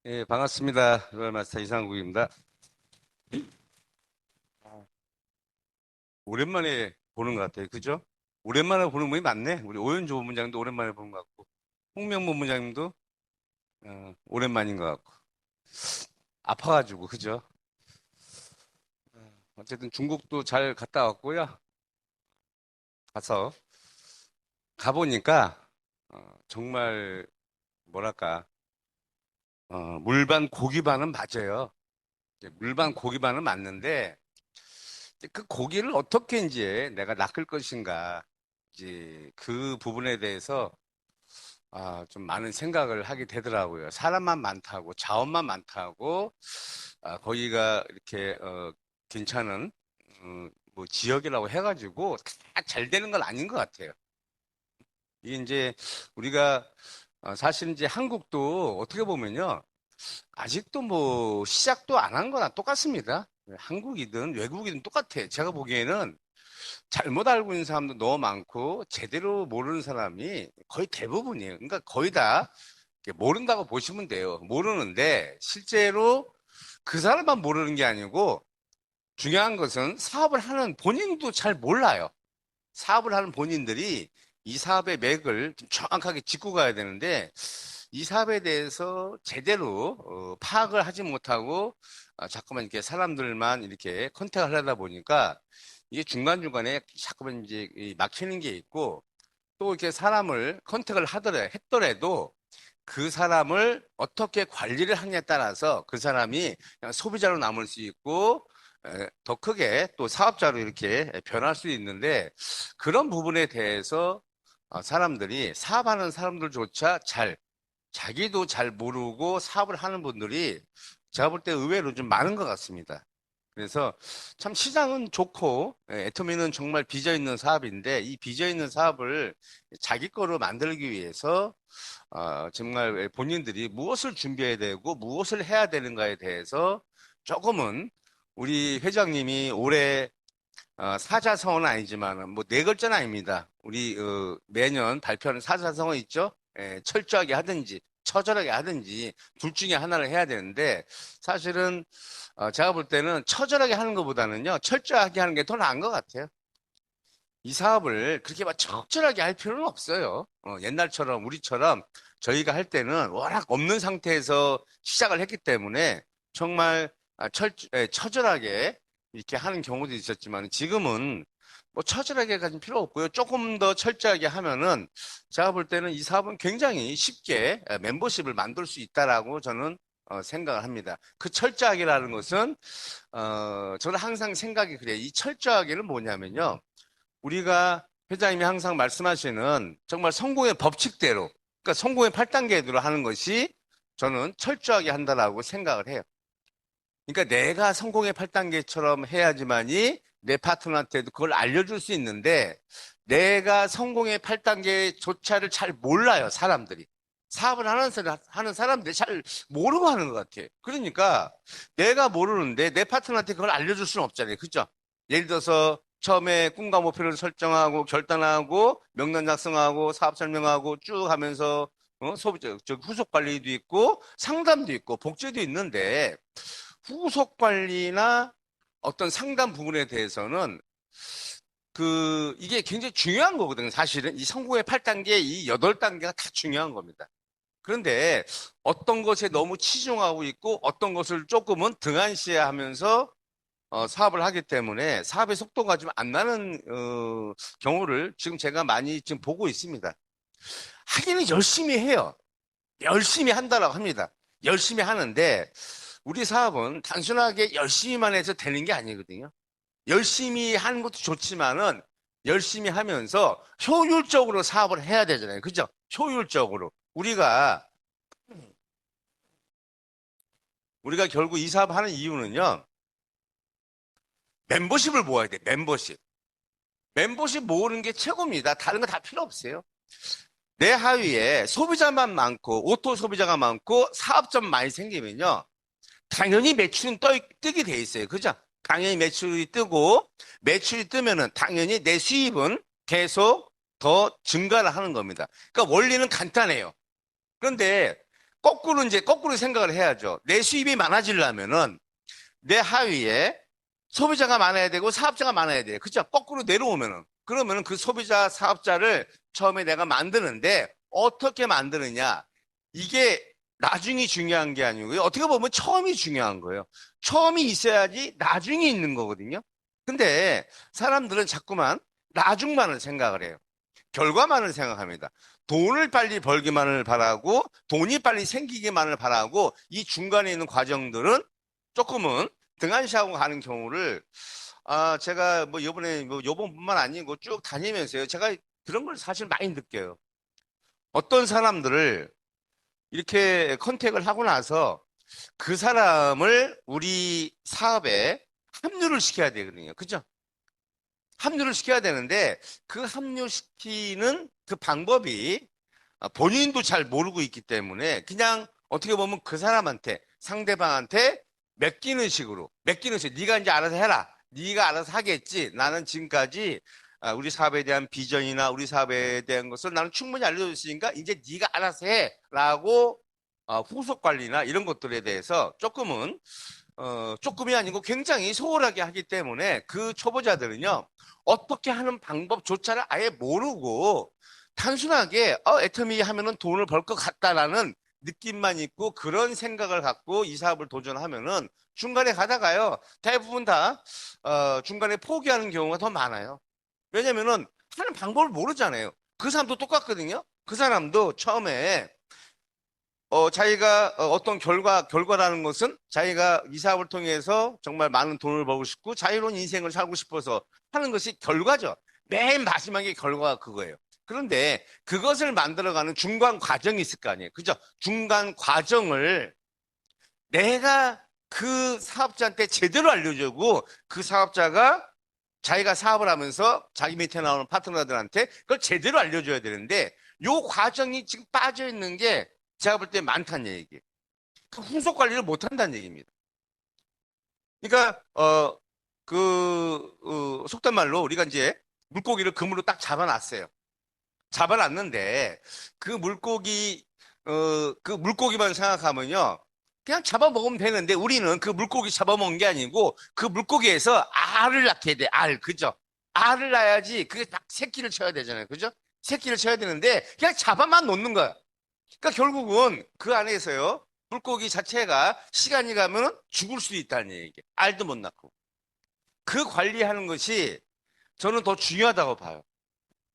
예, 반갑습니다. 로얄마스터 이상국입니다. 오랜만에 보는 것 같아요. 그죠? 오랜만에 보는 분이 많네. 우리 오연조 본부장도 오랜만에 보는 것 같고, 홍명 본부장님도 오랜만인 것 같고. 아파가지고, 그죠? 어쨌든 중국도 잘 갔다 왔고요. 가서 가보니까 정말 뭐랄까 물반 고기반은 맞아요. 물반 고기반은 맞는데 이제 그 고기를 어떻게 이제 내가 낚을 것인가 이제 그 부분에 대해서 좀 많은 생각을 하게 되더라고요. 사람만 많다고, 자원만 많다고, 거기가 이렇게, 괜찮은, 뭐, 지역이라고 해가지고, 다 잘 되는 건 아닌 것 같아요. 이게 이제, 우리가, 사실 이제 한국도 어떻게 보면요. 아직도 뭐, 시작도 안 한 거나 똑같습니다. 한국이든 외국이든 똑같아요. 제가 보기에는 잘못 알고 있는 사람도 너무 많고 제대로 모르는 사람이 거의 대부분이에요. 그러니까 거의 다 모른다고 보시면 돼요. 모르는데 실제로 그 사람만 모르는 게 아니고 중요한 것은 사업을 하는 본인도 잘 몰라요. 사업을 하는 본인들이 이 사업의 맥을 좀 정확하게 짚고 가야 되는데 이 사업에 대해서 제대로 파악을 하지 못하고 자꾸만 이렇게 사람들만 이렇게 컨택을 하다 보니까 이게 중간중간에 자꾸만 이제 막히는 게 있고 또 이렇게 사람을 컨택을 했더라도 그 사람을 어떻게 관리를 하냐에 따라서 그 사람이 그냥 소비자로 남을 수 있고 더 크게 또 사업자로 이렇게 변할 수 있는데 그런 부분에 대해서 사람들이 사업하는 사람들조차 자기도 잘 모르고 사업을 하는 분들이 제가 볼 때 의외로 좀 많은 것 같습니다. 그래서 참 시장은 좋고 애터미는 정말 빚어 있는 사업인데 이 빚어 있는 사업을 자기 거로 만들기 위해서 정말 본인들이 무엇을 준비해야 되고 무엇을 해야 되는가에 대해서 조금은 우리 회장님이 올해 사자성어는 아니지만 뭐 네 글자는 아닙니다. 우리 매년 발표하는 사자성어 있죠? 철저하게 하든지 처절하게 하든지 둘 중에 하나를 해야 되는데 사실은 제가 볼 때는 처절하게 하는 것보다는요 철저하게 하는 게 더 나은 것 같아요. 이 사업을 그렇게 막 적절하게 할 필요는 없어요. 옛날처럼 우리처럼 저희가 할 때는 워낙 없는 상태에서 시작을 했기 때문에 정말 처절하게 이렇게 하는 경우도 있었지만 지금은 뭐 처절하게 가진 필요 없고요. 조금 더 철저하게 하면은 제가 볼 때는 이 사업은 굉장히 쉽게 멤버십을 만들 수 있다라고 저는 생각을 합니다. 그 철저하게라는 것은 저는 항상 생각이 그래요. 이 철저하게는 뭐냐면요. 우리가 회장님이 항상 말씀하시는 정말 성공의 법칙대로, 그러니까 성공의 8단계대로 하는 것이 저는 철저하게 한다라고 생각을 해요. 그러니까 내가 성공의 8단계처럼 해야지만이 내 파트너한테도 그걸 알려줄 수 있는데 내가 성공의 8단계조차를 잘 몰라요, 사람들이. 사업을 하는 사람들이 잘 모르고 하는 것 같아요. 그러니까 내가 모르는데 내 파트너한테 그걸 알려줄 수는 없잖아요. 그죠? 예를 들어서 처음에 꿈과 목표를 설정하고 결단하고 명단 작성하고 사업 설명하고 쭉 하면서 소비자, 후속 관리도 있고 상담도 있고 복제도 있는데 후속 관리나 어떤 상담 부분에 대해서는 이게 굉장히 중요한 거거든요. 사실은 이 성공의 8단계, 이 8단계가 다 중요한 겁니다. 그런데 어떤 것에 너무 치중하고 있고 어떤 것을 조금은 등한시하면서 사업을 하기 때문에 사업의 속도가 좀 안 나는 경우를 지금 제가 많이 지금 보고 있습니다. 하기는 열심히 해요. 열심히 한다라고 합니다. 열심히 하는데 우리 사업은 단순하게 열심히만 해서 되는 게 아니거든요. 열심히 하는 것도 좋지만은 열심히 하면서 효율적으로 사업을 해야 되잖아요. 그죠? 효율적으로. 우리가 결국 이 사업 하는 이유는요. 멤버십을 모아야 돼. 멤버십. 멤버십 모으는 게 최고입니다. 다른 거 다 필요 없어요. 내 하위에 소비자만 많고 오토 소비자가 많고 사업점 많이 생기면요. 당연히 매출은 뜨게 돼 있어요. 그죠? 당연히 매출이 뜨고, 매출이 뜨면은 당연히 내 수입은 계속 더 증가를 하는 겁니다. 그러니까 원리는 간단해요. 그런데 거꾸로 이제 거꾸로 생각을 해야죠. 내 수입이 많아지려면은 내 하위에 소비자가 많아야 되고 사업자가 많아야 돼요. 그죠? 거꾸로 내려오면은. 그러면은 그 소비자, 사업자를 처음에 내가 만드는데 어떻게 만드느냐. 이게 나중이 중요한 게 아니고요. 어떻게 보면 처음이 중요한 거예요. 처음이 있어야지 나중이 있는 거거든요. 근데 사람들은 자꾸만 나중만을 생각을 해요. 결과만을 생각합니다. 돈을 빨리 벌기만을 바라고 돈이 빨리 생기기만을 바라고 이 중간에 있는 과정들은 조금은 등한시하고 가는 경우를 제가 뭐 요번에 뭐 요번뿐만 아니고 쭉 다니면서요. 제가 그런 걸 사실 많이 느껴요. 어떤 사람들을 이렇게 컨택을 하고 나서 그 사람을 우리 사업에 합류를 시켜야 되거든요. 그죠? 합류를 시켜야 되는데 그 합류시키는 그 방법이 본인도 잘 모르고 있기 때문에 그냥 어떻게 보면 그 사람한테 상대방한테 맡기는 식으로 네가 이제 알아서 해라. 네가 알아서 하겠지. 나는 지금까지 우리 사업에 대한 비전이나 우리 사업에 대한 것을 나는 충분히 알려줬으니까 이제 네가 알아서 해라고 후속 관리나 이런 것들에 대해서 조금이 아니고 굉장히 소홀하게 하기 때문에 그 초보자들은요, 어떻게 하는 방법조차를 아예 모르고 단순하게, 애터미 하면은 돈을 벌 것 같다라는 느낌만 있고 그런 생각을 갖고 이 사업을 도전하면은 중간에 가다가요, 대부분 다, 중간에 포기하는 경우가 더 많아요. 왜냐면은 하는 방법을 모르잖아요. 그 사람도 똑같거든요. 그 사람도 처음에 자기가 어떤 결과라는 것은 자기가 이 사업을 통해서 정말 많은 돈을 벌고 싶고 자유로운 인생을 살고 싶어서 하는 것이 결과죠. 맨 마지막에 결과가 그거예요. 그런데 그것을 만들어가는 중간 과정이 있을 거 아니에요. 그죠? 중간 과정을 내가 그 사업자한테 제대로 알려주고 그 사업자가 자기가 사업을 하면서 자기 밑에 나오는 파트너들한테 그걸 제대로 알려줘야 되는데 요 과정이 지금 빠져 있는 게 제가 볼 때 많다는 얘기예요. 그 후속 관리를 못 한다는 얘기입니다. 그러니까 속된 말로 우리가 이제 물고기를 그물로 딱 잡아놨어요. 잡아놨는데 그 물고기 그 물고기만 생각하면요. 그냥 잡아먹으면 되는데 우리는 그 물고기 잡아먹은 게 아니고 그 물고기에서 알을 낳게 돼. 그죠? 알을 낳아야지 그게 딱 새끼를 쳐야 되잖아요. 그죠? 새끼를 쳐야 되는데 그냥 잡아만 놓는 거야. 그러니까 결국은 그 안에서요. 물고기 자체가 시간이 가면 죽을 수도 있다는 얘기. 알도 못 낳고. 그 관리하는 것이 저는 더 중요하다고 봐요.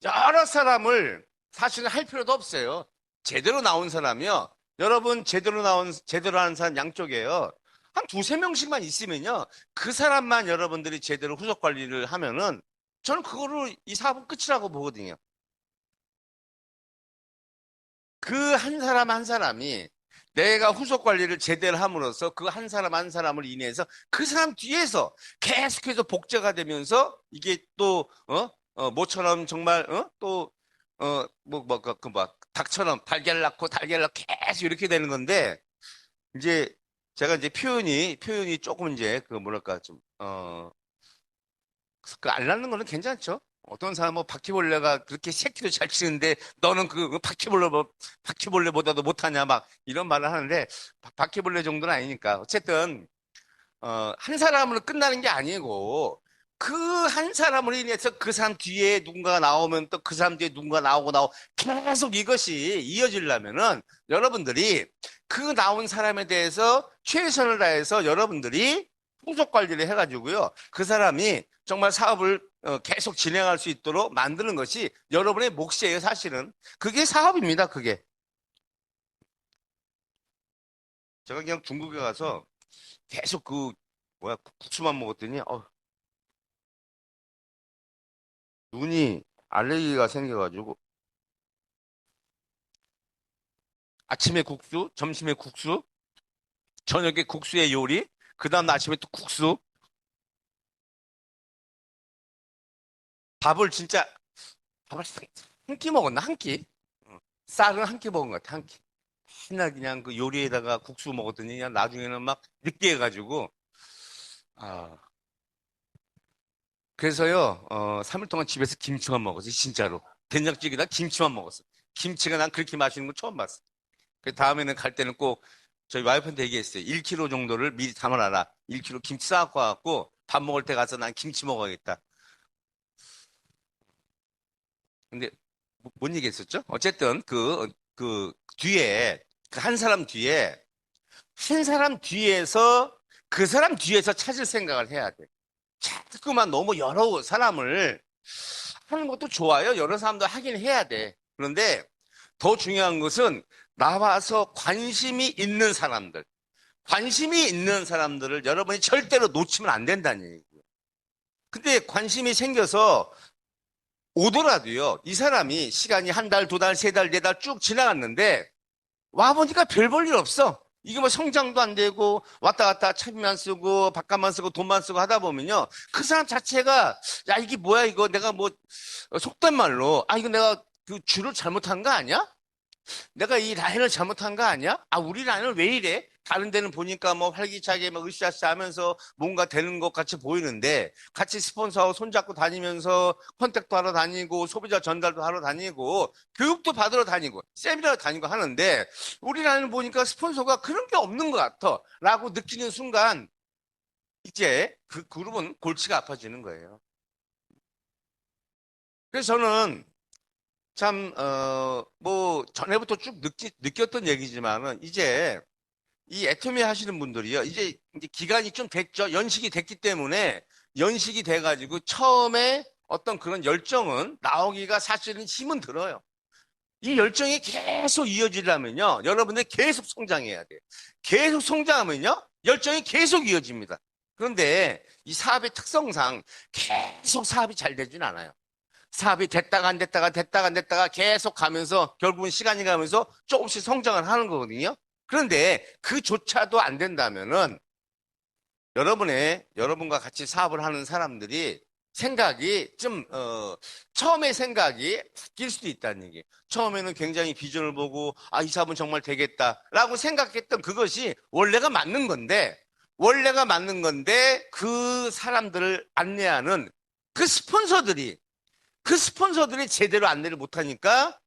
여러 사람을 사실은 할 필요도 없어요. 제대로 나온 사람이요. 여러분 제대로 하는 사람 양쪽에요. 한 두세 명씩만 있으면요. 그 사람만 여러분들이 제대로 후속 관리를 하면은 저는 그거로 이 사업은 끝이라고 보거든요. 그 한 사람 한 사람이 내가 후속 관리를 제대로 함으로써 그 한 사람 한 사람을 인해서 그 사람 뒤에서 계속해서 복제가 되면서 이게 또, 모처럼 정말, 닭처럼 달걀 낳고 달걀 낳고 계속 이렇게 되는 건데, 이제 제가 이제 표현이 조금 이제 그 뭐랄까 좀, 그 알 낳는 거는 괜찮죠. 어떤 사람은 뭐 바퀴벌레가 그렇게 새끼도 잘 치는데 너는 그 바퀴벌레보다도 못하냐 막 이런 말을 하는데 바퀴벌레 정도는 아니니까 어쨌든 한 사람으로 끝나는 게 아니고 그 한 사람으로 인해서 그 사람 뒤에 누군가 나오면 또 그 사람 뒤에 누군가 나오고 계속 이것이 이어지려면은 여러분들이 그 나온 사람에 대해서 최선을 다해서 여러분들이 후속 관리를 해가지고요. 그 사람이 정말 사업을 계속 진행할 수 있도록 만드는 것이 여러분의 몫이에요, 사실은. 그게 사업입니다, 그게. 제가 그냥 중국에 가서 계속 국수만 먹었더니, 눈이 알레르기가 생겨가지고, 아침에 국수, 점심에 국수, 저녁에 국수의 요리, 그 다음 아침에 또 국수, 밥을 진짜, 밥을 한 끼 먹었나, 한 끼? 쌀은 한 끼 먹은 것 같아, 한 끼. 맨날 그냥 그 요리에다가 국수 먹었더니 그냥 나중에는 막 느끼해가지고, 아, 그래서요, 3일 동안 집에서 김치만 먹었어, 진짜로. 된장찌개다 김치만 먹었어. 김치가 난 그렇게 맛있는 거 처음 봤어. 그 다음에는 갈 때는 꼭 저희 와이프한테 얘기했어요. 1kg 정도를 미리 담아놔라. 1kg 김치 싸갖고 와갖고 밥 먹을 때 가서 난 김치 먹어야겠다. 근데 뭔 얘기했었죠? 어쨌든 그 뒤에 그 한 사람 뒤에 한 사람 뒤에서 그 사람 뒤에서 찾을 생각을 해야 돼. 자꾸만 너무 여러 사람을 하는 것도 좋아요. 여러 사람도 하긴 해야 돼. 그런데 더 중요한 것은 나와서 관심이 있는 사람들, 관심이 있는 사람들을 여러분이 절대로 놓치면 안 된다는 얘기예요. 근데 관심이 생겨서 오더라도요, 이 사람이 시간이 한 달, 두 달, 세 달, 네 달 쭉 지나갔는데 와보니까 별 볼 일 없어. 이게 뭐 성장도 안 되고 왔다 갔다 차비만 쓰고 밥값만 쓰고 돈만 쓰고 하다 보면요. 그 사람 자체가 야 이게 뭐야 이거 내가 뭐 속된 말로 아 이거 내가 그 줄을 잘못한 거 아니야? 내가 이 라인을 잘못한 거 아니야? 아 우리 라인은 왜 이래? 다른 데는 보니까 뭐 활기차게 막 으쌰으쌰 하면서 뭔가 되는 것 같이 보이는데 같이 스폰서하고 손잡고 다니면서 컨택도 하러 다니고 소비자 전달도 하러 다니고 교육도 받으러 다니고 세미나도 다니고 하는데 우리 라인을 보니까 스폰서가 그런 게 없는 것 같아 라고 느끼는 순간 이제 그 그룹은 골치가 아파지는 거예요. 그래서 저는 참, 뭐, 전에부터 쭉 느꼈던 얘기지만은, 이제, 이 애터미 하시는 분들이요, 이제 기간이 좀 됐죠. 연식이 됐기 때문에, 연식이 돼가지고, 처음에 어떤 그런 열정은 나오기가 사실은 힘은 들어요. 이 열정이 계속 이어지려면요, 여러분들 계속 성장해야 돼요. 계속 성장하면요, 열정이 계속 이어집니다. 그런데 이 사업의 특성상 계속 사업이 잘 되진 않아요. 사업이 됐다가 안 됐다가 됐다가 안 됐다가 계속 가면서 결국은 시간이 가면서 조금씩 성장을 하는 거거든요. 그런데 그조차도 안 된다면은 여러분과 같이 사업을 하는 사람들이 생각이 좀, 처음에 생각이 바뀔 수도 있다는 얘기예요. 처음에는 굉장히 비전을 보고, 아, 이 사업은 정말 되겠다라고 생각했던 그것이 원래가 맞는 건데, 그 사람들을 안내하는 그 스폰서들이 제대로 안내를 못하니까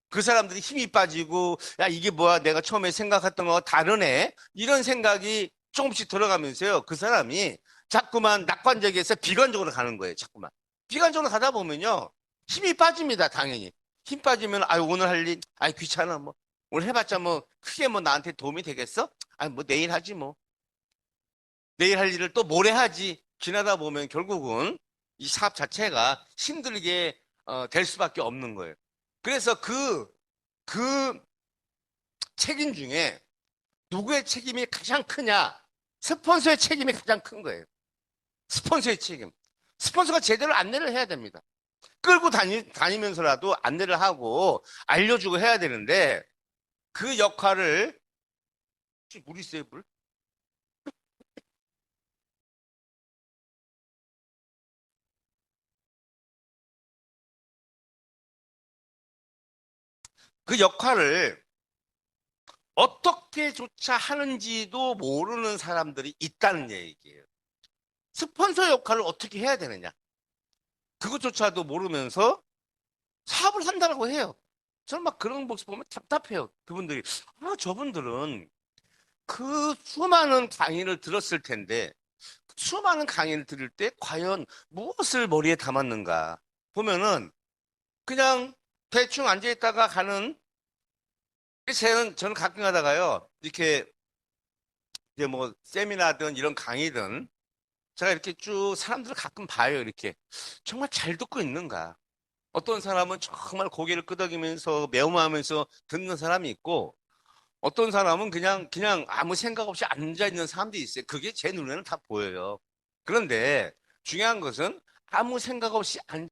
그 사람들이 힘이 빠지고 야 이게 뭐야 내가 처음에 생각했던 거 다르네 이런 생각이 조금씩 들어가면서요 그 사람이 자꾸만 낙관적에서 비관적으로 가는 거예요. 자꾸만 비관적으로 가다 보면요 힘이 빠집니다. 당연히 힘 빠지면 아유 오늘 할 일 아유 귀찮아 뭐 오늘 해봤자 뭐 크게 뭐 나한테 도움이 되겠어? 아유 뭐 내일 하지 뭐 내일 할 일을 또 모레 하지. 지나다 보면 결국은 이 사업 자체가 힘들게 될 수밖에 없는 거예요. 그래서 그 책임 중에 누구의 책임이 가장 크냐? 스폰서의 책임이 가장 큰 거예요. 스폰서의 책임. 스폰서가 제대로 안내를 해야 됩니다. 끌고 다니면서라도 안내를 하고 알려주고 해야 되는데 그 역할을 혹시 물 있어요, 물? 그 역할을 어떻게조차 하는지도 모르는 사람들이 있다는 얘기예요. 스폰서 역할을 어떻게 해야 되느냐. 그것조차도 모르면서 사업을 한다고 해요. 저는 막 그런 모습 보면 답답해요. 그분들이. 아, 저분들은 그 수많은 강의를 들었을 텐데, 수많은 강의를 들을 때 과연 무엇을 머리에 담았는가. 보면은 그냥 대충 앉아있다가 가는, 저는 가끔 가다가요, 이렇게 이제 뭐 세미나든 이런 강의든 제가 이렇게 쭉 사람들을 가끔 봐요. 이렇게 정말 잘 듣고 있는가. 어떤 사람은 정말 고개를 끄덕이면서 매움하면서 듣는 사람이 있고 어떤 사람은 그냥 아무 생각 없이 앉아 있는 사람도 있어요. 그게 제 눈에는 다 보여요. 그런데 중요한 것은 아무 생각 없이 앉아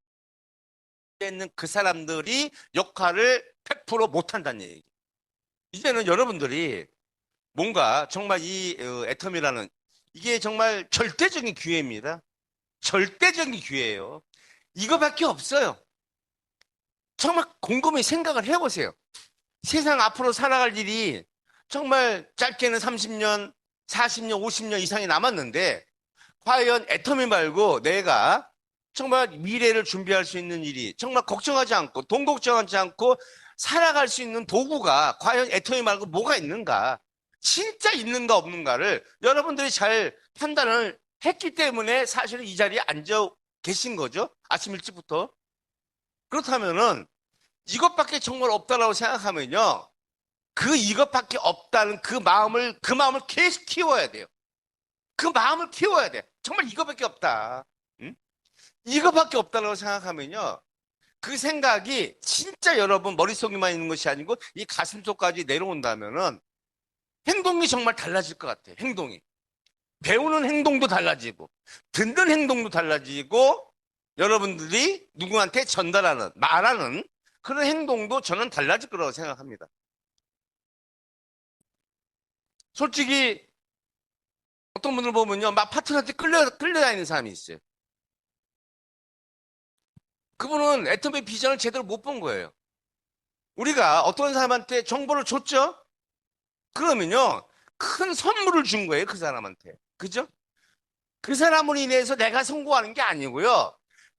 있는 그 사람들이 역할을 100% 못한다는 얘기. 이제는 여러분들이 뭔가 정말 이 애텀이라는 이게 정말 절대적인 기회입니다. 절대적인 기회예요. 이거밖에 없어요. 정말 곰곰이 생각을 해보세요. 세상 앞으로 살아갈 일이 정말 짧게는 30년, 40년, 50년 이상이 남았는데 과연 애터미 말고 내가 정말 미래를 준비할 수 있는 일이 정말 걱정하지 않고 돈 걱정하지 않고 살아갈 수 있는 도구가 과연 애터미 말고 뭐가 있는가? 진짜 있는가 없는가를 여러분들이 잘 판단을 했기 때문에 사실은 이 자리에 앉아 계신 거죠. 아침 일찍부터. 그렇다면은 이것밖에 정말 없다라고 생각하면요. 이것밖에 없다는 그 마음을 계속 키워야 돼요. 그 마음을 키워야 돼. 정말 이거밖에 없다. 응? 이거밖에 없다라고 생각하면요. 그 생각이 진짜 여러분 머릿속에만 있는 것이 아니고 이 가슴속까지 내려온다면은 행동이 정말 달라질 것 같아요. 행동이. 배우는 행동도 달라지고, 듣는 행동도 달라지고, 여러분들이 누구한테 전달하는, 말하는 그런 행동도 저는 달라질 거라고 생각합니다. 솔직히 어떤 분들 보면요, 막 파트너한테 끌려다니는 사람이 있어요. 그분은 애터미 비전을 제대로 못 본 거예요. 우리가 어떤 사람한테 정보를 줬죠? 그러면요, 큰 선물을 준 거예요, 그 사람한테. 그죠? 그 사람으로 인해서 내가 성공하는 게 아니고요.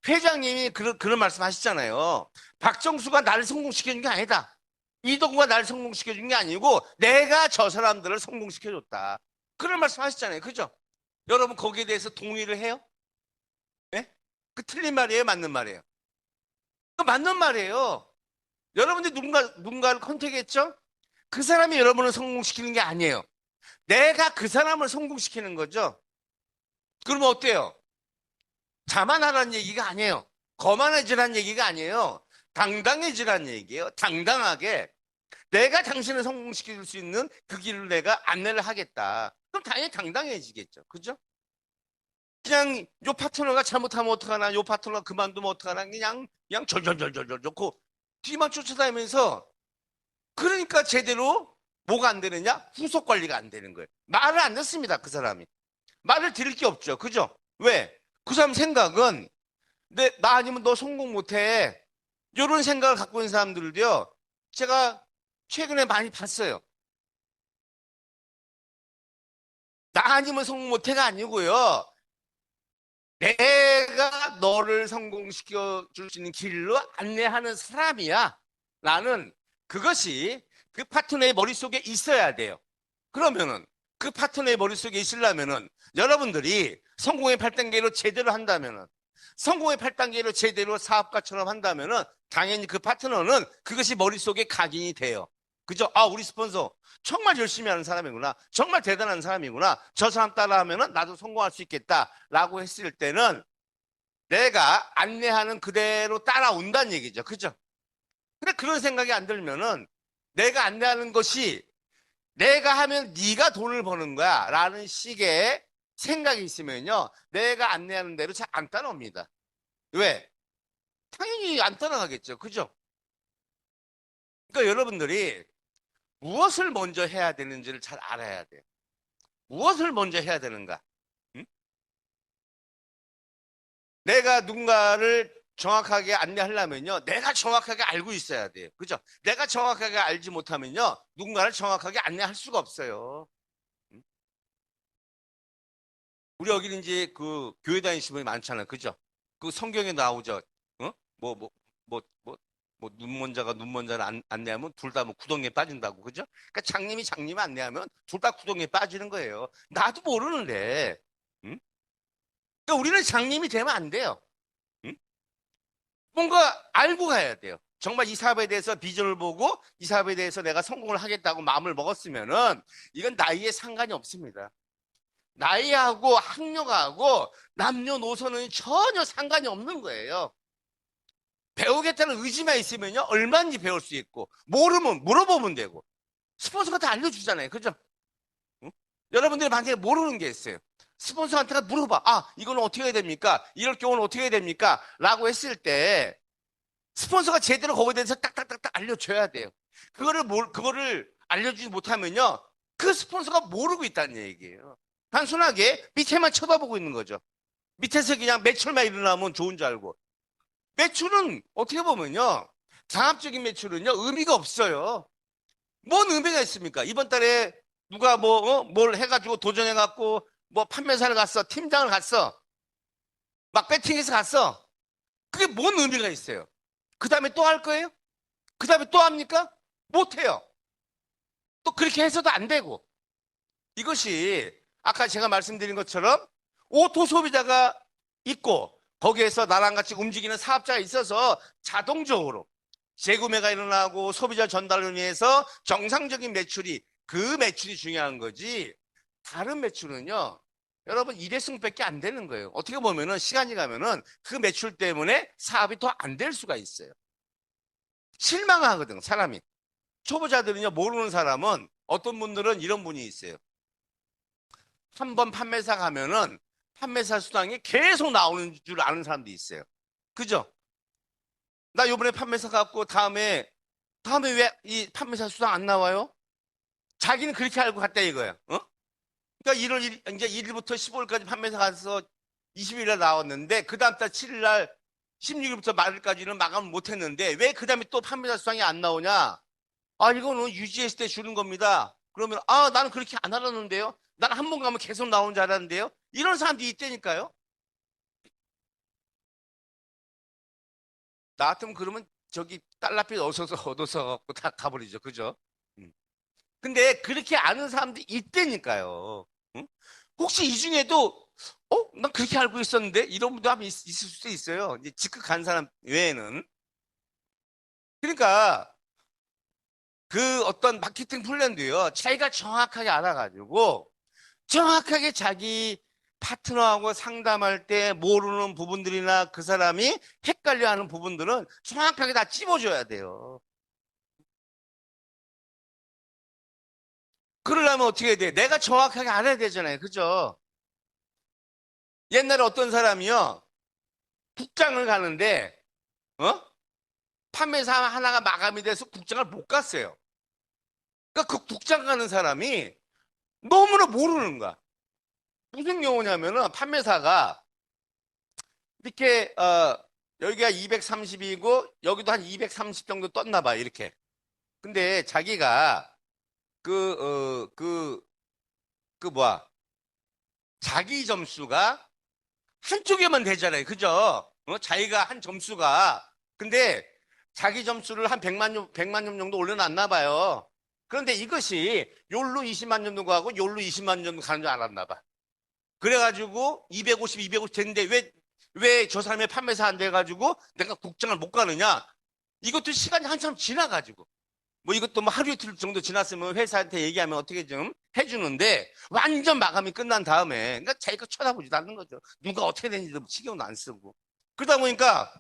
회장님이 그런 말씀 하시잖아요. 박정수가 나를 성공시켜준 게 아니다. 이동구가 나를 성공시켜준 게 아니고 내가 저 사람들을 성공시켜줬다. 그런 말씀 하시잖아요. 그죠? 여러분 거기에 대해서 동의를 해요? 네? 그 틀린 말이에요? 맞는 말이에요? 그 맞는 말이에요. 여러분들이 누군가를 컨택했죠? 그 사람이 여러분을 성공시키는 게 아니에요. 내가 그 사람을 성공시키는 거죠. 그러면 어때요? 자만하라는 얘기가 아니에요. 거만해지라는 얘기가 아니에요. 당당해지라는 얘기예요. 당당하게 내가 당신을 성공시킬 수 있는 그 길을 내가 안내를 하겠다. 그럼 당연히 당당해지겠죠. 그죠? 그냥 요 파트너가 잘못하면 어떡하나, 요 파트너가 그만두면 어떡하나, 그냥 절절절절절 좋고 뒤만 쫓아다니면서 그러니까 제대로 뭐가 안 되느냐? 후속 관리가 안 되는 거예요. 말을 안 듣습니다. 그 사람이. 말을 들을 게 없죠. 그죠? 왜? 그 사람 생각은 나 아니면 너 성공 못해. 이런 생각을 갖고 있는 사람들도요. 제가 최근에 많이 봤어요. 나 아니면 성공 못해가 아니고요. 내가 너를 성공시켜 줄 수 있는 길로 안내하는 사람이야. 나는 그것이 그 파트너의 머릿속에 있어야 돼요. 그러면은 그 파트너의 머릿속에 있으려면은 여러분들이 성공의 8단계로 제대로 한다면은 성공의 8단계로 제대로 사업가처럼 한다면은 당연히 그 파트너는 그것이 머릿속에 각인이 돼요. 그죠? 아, 우리 스폰서 정말 열심히 하는 사람이구나. 정말 대단한 사람이구나. 저 사람 따라하면은 나도 성공할 수 있겠다라고 했을 때는 내가 안내하는 그대로 따라온다는 얘기죠. 그죠? 근데 그런 생각이 안 들면은 내가 안내하는 것이 내가 하면 네가 돈을 버는 거야 라는 식의 생각이 있으면요. 내가 안내하는 대로 잘 안 따라옵니다. 왜? 당연히 안 따라가겠죠. 그죠? 그러니까 여러분들이 무엇을 먼저 해야 되는지를 잘 알아야 돼요. 무엇을 먼저 해야 되는가? 응? 내가 누군가를 정확하게 안내하려면요. 내가 정확하게 알고 있어야 돼요. 그죠? 내가 정확하게 알지 못하면요. 누군가를 정확하게 안내할 수가 없어요. 응? 우리 여기는 이제 그 교회 다니시는 분이 많잖아요. 그죠? 그 성경에 나오죠. 어? 뭐, 뭐, 눈먼자가 눈먼자를 안내하면 둘 다 뭐 구덩이에 빠진다고. 그죠? 그러니까 장님이 안내하면 둘 다 구덩이에 빠지는 거예요. 나도 모르는데. 응? 그러니까 우리는 장님이 되면 안 돼요. 응? 뭔가 알고 가야 돼요. 정말 이 사업에 대해서 비전을 보고 이 사업에 대해서 내가 성공을 하겠다고 마음을 먹었으면은 이건 나이에 상관이 없습니다. 나이하고 학력하고 남녀노소는 전혀 상관이 없는 거예요. 배우겠다는 의지만 있으면요, 얼마든지 배울 수 있고, 모르면 물어보면 되고, 스폰서가 다 알려주잖아요. 그죠? 응? 여러분들이 만약에 모르는 게 있어요. 스폰서한테 물어봐. 아, 이거는 어떻게 해야 됩니까? 이럴 경우는 어떻게 해야 됩니까? 라고 했을 때, 스폰서가 제대로 거기에 대해서 딱딱딱딱 알려줘야 돼요. 그거를 알려주지 못하면요, 그 스폰서가 모르고 있다는 얘기예요. 단순하게 밑에만 쳐다보고 있는 거죠. 밑에서 그냥 매출만 일어나면 좋은 줄 알고. 매출은 어떻게 보면요. 상업적인 매출은요. 의미가 없어요. 뭔 의미가 있습니까? 이번 달에 누가 뭘 해가지고 도전해갖고 뭐 판매사를 갔어. 팀장을 갔어. 막 배팅해서 갔어. 그게 뭔 의미가 있어요? 그 다음에 또 할 거예요? 그 다음에 또 합니까? 못해요. 또 그렇게 해서도 안 되고. 이것이 아까 제가 말씀드린 것처럼 오토 소비자가 있고 거기에서 나랑 같이 움직이는 사업자가 있어서 자동적으로 재구매가 일어나고 소비자 전달을 위해서 정상적인 매출이 그 매출이 중요한 거지. 다른 매출은요. 여러분 일회성밖에 안 되는 거예요. 어떻게 보면은 시간이 가면은 그 매출 때문에 사업이 더 안 될 수가 있어요. 실망하거든 사람이. 초보자들은요 모르는 사람은 어떤 분들은 이런 분이 있어요. 한 번 판매사 가면은 판매사 수당이 계속 나오는 줄 아는 사람도 있어요. 그죠? 나 요번에 판매사 갖고 다음에 왜 이 판매사 수당 안 나와요? 자기는 그렇게 알고 갔다 이거야. 어? 그러니까 1월 1일, 이제 1일부터 15일까지 판매사 가서 20일에 나왔는데 그 다음 달 7일날 16일부터 말일까지는 마감을 못 했는데 왜 그 다음에 또 판매사 수당이 안 나오냐? 아, 이거는 유지했을 때 주는 겁니다. 그러면 아, 나는 그렇게 안 알았는데요. 나는 한 번 가면 계속 나오는 줄 알았는데요. 이런 사람들이 있다니까요. 나 같으면 그러면 저기 달러빚 얻어서 갖고 다 가버리죠. 그죠? 음. 근데 그렇게 아는 사람들이 있다니까요. 응? 혹시 이 중에도 난 그렇게 알고 있었는데 이런 분도 하면 있을 수도 있어요. 이제 즉각 간 사람 외에는. 그러니까 그 어떤 마케팅 플랜도요. 자기가 정확하게 알아가지고 정확하게 자기 파트너하고 상담할 때 모르는 부분들이나 그 사람이 헷갈려하는 부분들은 정확하게 다 찝어줘야 돼요. 그러려면 어떻게 해야 돼? 내가 정확하게 알아야 되잖아요. 그죠? 옛날에 어떤 사람이요. 국장을 가는데, 어? 판매사 하나가 마감이 돼서 국장을 못 갔어요. 그러니까 그 국장 가는 사람이 너무나 모르는 거야. 무슨 경우냐면은 판매사가 이렇게, 여기가 230이고 여기도 한 230 정도 떴나 봐, 이렇게. 근데 자기가 그 뭐야. 자기 점수가 한쪽에만 되잖아요. 그죠? 자기가 한 점수가. 근데 자기 점수를 한 100만 점 정도 올려놨나 봐요. 그런데 이것이 욜로 20만 점 정도 가고 욜로 20만 점 정도 가는 줄 알았나 봐. 그래가지고 250 됐는데 왜 저 사람의 판매사 안 돼가지고 내가 국장을 못 가느냐? 이것도 시간이 한참 지나가지고. 뭐 이것도 뭐 하루 이틀 정도 지났으면 회사한테 얘기하면 어떻게 좀 해주는데 완전 마감이 끝난 다음에 그러니까 자기가 쳐다보지도 않는 거죠. 누가 어떻게 되는지도 신경도 안 쓰고. 그러다 보니까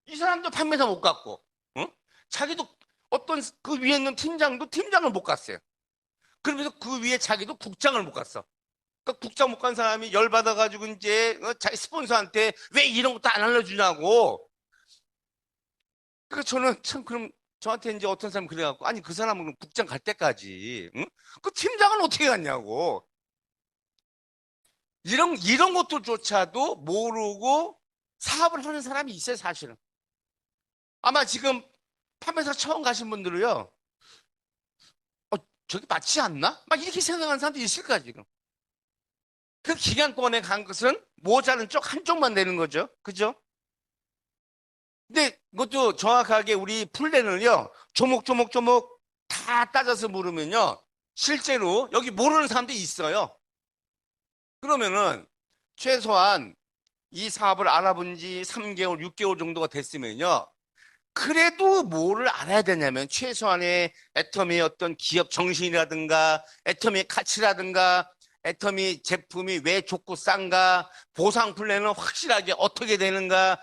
이 사람도 판매사 못 갔고, 어? 자기도 어떤 그 위에 있는 팀장도 팀장을 못 갔어요. 그러면서 그 위에 자기도 국장을 못 갔어. 그러니까 국장 못 간 사람이 열받아가지고 이제 자기 스폰서한테 왜 이런 것도 안 알려주냐고. 그러니까 저는 참 그럼 저한테 이제 어떤 사람이 그래갖고 아니 그 사람은 국장 갈 때까지 응? 그 팀장은 어떻게 갔냐고 이런 것들조차도 모르고 사업을 하는 사람이 있어요 사실은. 아마 지금 판매사 처음 가신 분들은요 어, 저기 맞지 않나? 막 이렇게 생각하는 사람도 있을 거야 지금. 그 기간권에 간 것은 모자른 쪽 한쪽만 되는 거죠. 그죠? 근데 그것도 정확하게 우리 플랜을요, 조목조목조목 다 따져서 물으면요, 실제로 여기 모르는 사람도 있어요. 그러면은 최소한 이 사업을 알아본 지 3개월, 6개월 정도가 됐으면요, 그래도 뭐를 알아야 되냐면 최소한의 애터미의 어떤 기업 정신이라든가 애터미의 가치라든가 애터미 제품이 왜 좋고 싼가 보상 플랜은 확실하게 어떻게 되는가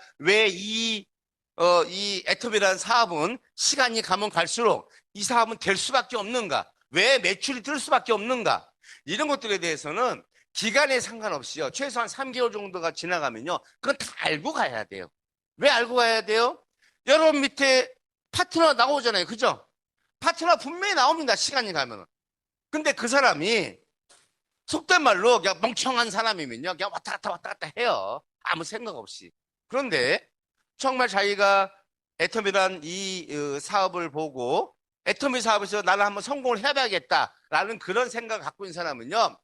이 애터미라는 사업은 시간이 가면 갈수록 이 사업은 될 수밖에 없는가 왜 매출이 뜰 수밖에 없는가 이런 것들에 대해서는 기간에 상관없이요 최소한 3개월 정도가 지나가면요 그건 다 알고 가야 돼요. 왜 알고 가야 돼요? 여러분 밑에 파트너 나오잖아요. 그죠? 파트너 분명히 나옵니다. 시간이 가면은. 근데 그 사람이 속된 말로 그냥 멍청한 사람이면요. 그냥 왔다 갔다 해요. 아무 생각 없이. 그런데 정말 자기가 애터미란 이 사업을 보고 애터미 사업에서 나는 한번 성공을 해봐야겠다라는 그런 생각을 갖고 있는 사람은요.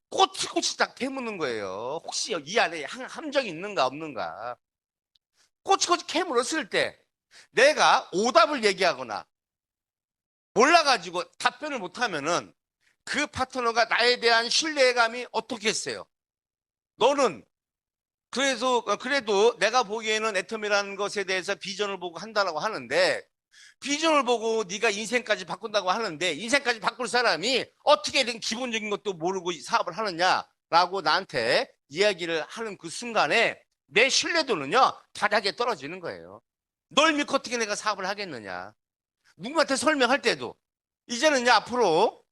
꼬치꼬치 딱 캐묻는 거예요. 혹시 이 안에 함정이 있는가 없는가. 꼬치꼬치 캐물었을 때 내가 오답을 얘기하거나 몰라가지고 답변을 못하면은 그 파트너가 나에 대한 신뢰감이 어떻겠어요? 너는 그래도 내가 보기에는 애텀이라는 것에 대해서 비전을 보고 한다라고 하는데, 비전을 보고 네가 인생까지 바꾼다고 하는데, 인생까지 바꿀 사람이 어떻게 이런 기본적인 것도 모르고 사업을 하느냐라고 나한테 이야기를 하는 그 순간에 내 신뢰도는요 바닥에 떨어지는 거예요. 널 믿고 어떻게 내가 사업을 하겠느냐. 누구한테 설명할 때도 이제는요, 앞으로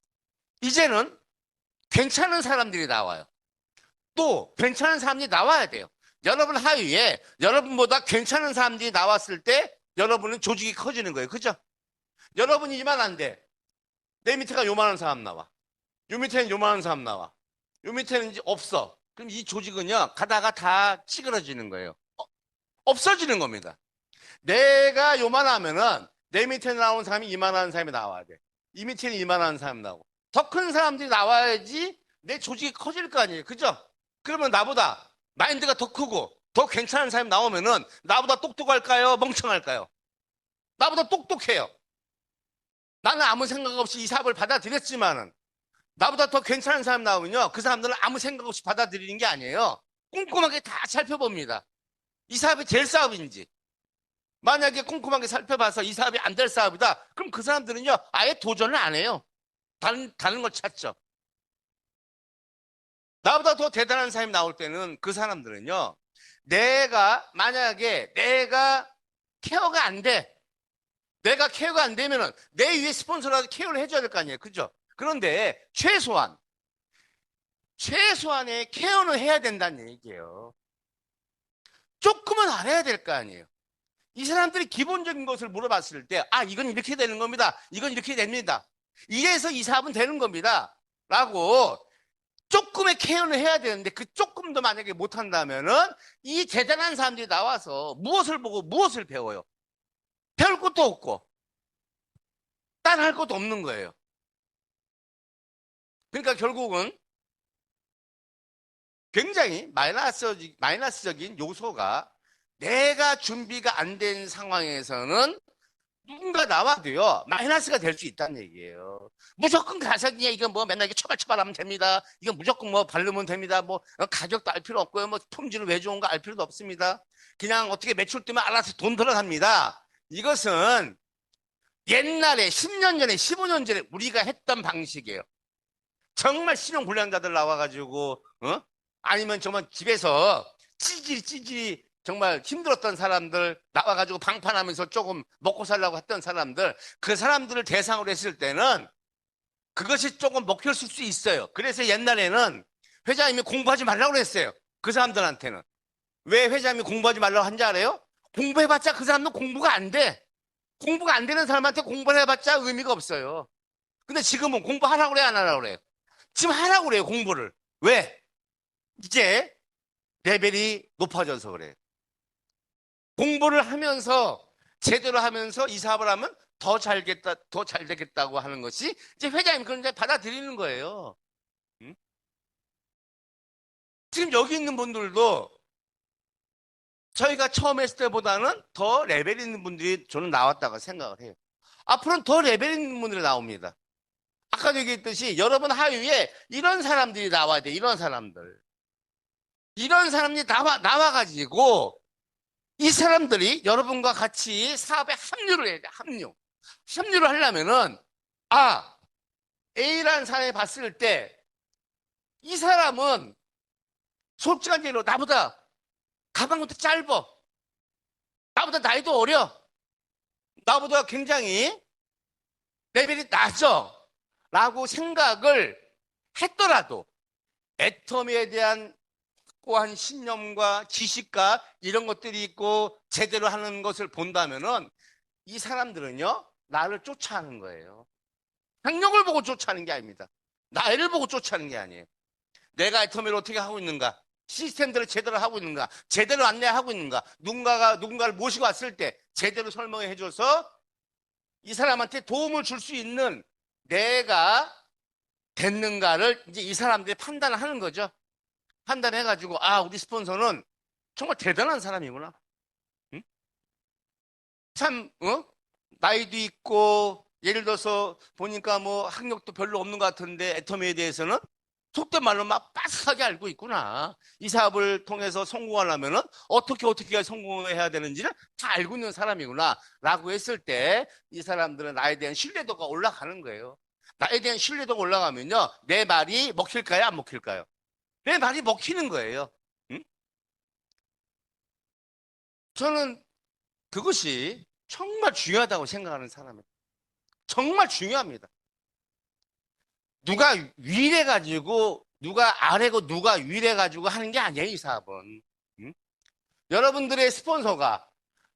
이제는 괜찮은 사람들이 나와요. 또 괜찮은 사람들이 나와야 돼요. 여러분 하위에 여러분보다 괜찮은 사람들이 나왔을 때 여러분은 조직이 커지는 거예요. 그죠? 여러분이 이만한데 내 밑에가 요만한 사람 나와. 요 밑에는 요만한 사람 나와. 요 밑에는 이제 없어. 그럼 이 조직은요 가다가 다 찌그러지는 거예요. 없어지는 겁니다. 내가 요만하면은 내 밑에 나오는 사람이 이만한 사람이 나와야 돼. 이 밑에는 이만한 사람 나오고 더 큰 사람들이 나와야지 내 조직이 커질 거 아니에요. 그죠? 그러면 나보다 마인드가 더 크고 더 괜찮은 사람이 나오면은 나보다 똑똑할까요? 멍청할까요? 나보다 똑똑해요. 나는 아무 생각 없이 이 사업을 받아들였지만은 나보다 더 괜찮은 사람 나오면요 그 사람들은 아무 생각 없이 받아들이는 게 아니에요. 꼼꼼하게 다 살펴봅니다. 이 사업이 될 사업인지. 만약에 꼼꼼하게 살펴봐서 이 사업이 안 될 사업이다. 그럼 그 사람들은요 아예 도전을 안 해요. 다른 걸 찾죠. 나보다 더 대단한 사람이 나올 때는 그 사람들은요 만약에 내가 케어가 안 돼. 내가 케어가 안 되면은 내 위에 스폰서라도 케어를 해줘야 될 거 아니에요. 그죠? 그런데 최소한의 케어는 해야 된다는 얘기예요. 조금은 알아야 될 거 아니에요. 이 사람들이 기본적인 것을 물어봤을 때, 아, 이건 이렇게 되는 겁니다. 이건 이렇게 됩니다. 이래서 이 사업은 되는 겁니다. 라고 조금의 케어는 해야 되는데 그 조금도 만약에 못한다면은 이 대단한 사람들이 나와서 무엇을 보고 무엇을 배워요? 배울 것도 없고 따라할 것도 없는 거예요. 그러니까 결국은 굉장히 마이너스적인 요소가 내가 준비가 안 된 상황에서는 누군가 나와도요 마이너스가 될 수 있다는 얘기예요. 무조건 가서 그냥 이거 뭐 맨날 이렇게 처발처발하면 됩니다. 이거 무조건 뭐 바르면 됩니다. 뭐 가격도 알 필요 없고요. 뭐 품질은 왜 좋은가 알 필요도 없습니다. 그냥 어떻게 매출 뜨면 알아서 돈 들어갑니다. 이것은 옛날에 10년 전에 15년 전에 우리가 했던 방식이에요. 정말 신용불량자들 나와가지고 아니면 정말 집에서 찌질찌질 정말 힘들었던 사람들 나와가지고 방판하면서 조금 먹고 살려고 했던 사람들 그 사람들을 대상으로 했을 때는 그것이 조금 먹힐 수 있어요. 그래서 옛날에는 회장님이 공부하지 말라고 그랬어요. 그 사람들한테는. 왜 회장님이 공부하지 말라고 한지 알아요? 공부해봤자 그 사람은 공부가 안 돼. 공부가 안 되는 사람한테 공부를 해봤자 의미가 없어요. 근데 지금은 공부하라고 그래, 안 하라고 그래? 지금 하라고 그래요, 공부를. 왜? 이제 레벨이 높아져서 그래요. 공부를 하면서 제대로 하면서 이 사업을 하면 더 잘 되겠다고 하는 것이 이제 회장님 그런 이제 받아들이는 거예요. 응? 지금 여기 있는 분들도 저희가 처음 했을 때보다는 더 레벨 있는 분들이 저는 나왔다고 생각을 해요. 앞으로는 더 레벨 있는 분들이 나옵니다. 아까 얘기했듯이 여러분 하위에 이런 사람들이 나와야 돼. 이런 사람들. 이런 사람들이 나와가지고 이 사람들이 여러분과 같이 사업에 합류를 해야 돼. 합류를 하려면은 아, A라는 사람이 봤을 때 이 사람은 솔직한 얘기로 나보다 가방부터 짧아. 나보다 나이도 어려. 나보다 굉장히 레벨이 낮아. 라고 생각을 했더라도 애터미에 대한 확고한 신념과 지식과 이런 것들이 있고 제대로 하는 것을 본다면은 이 사람들은요 나를 쫓아하는 거예요. 학력을 보고 쫓아하는 게 아닙니다. 나이를 보고 쫓아하는 게 아니에요. 내가 애터미를 어떻게 하고 있는가, 시스템들을 제대로 하고 있는가, 제대로 안내하고 있는가, 누군가를 모시고 왔을 때 제대로 설명해 줘서 이 사람한테 도움을 줄 수 있는 내가 됐는가를 이제 이 사람들이 판단을 하는 거죠. 판단해가지고 아 우리 스폰서는 정말 대단한 사람이구나. 응? 참 나이도 있고 예를 들어서 보니까 뭐 학력도 별로 없는 것 같은데 애터미에 대해서는 속된 말로 막 빠삭하게 알고 있구나. 이 사업을 통해서 성공하려면은 어떻게 성공해야 되는지를 다 알고 있는 사람이구나. 라고 했을 때 이 사람들은 나에 대한 신뢰도가 올라가는 거예요. 나에 대한 신뢰도가 올라가면요. 내 말이 먹힐까요? 안 먹힐까요? 내 말이 먹히는 거예요. 응? 저는 그것이 정말 중요하다고 생각하는 사람이에요. 정말 중요합니다. 누가 위래가지고 누가 아래고 누가 위래가지고 하는 게 아니에요, 이 사업은. 응? 여러분들의 스폰서가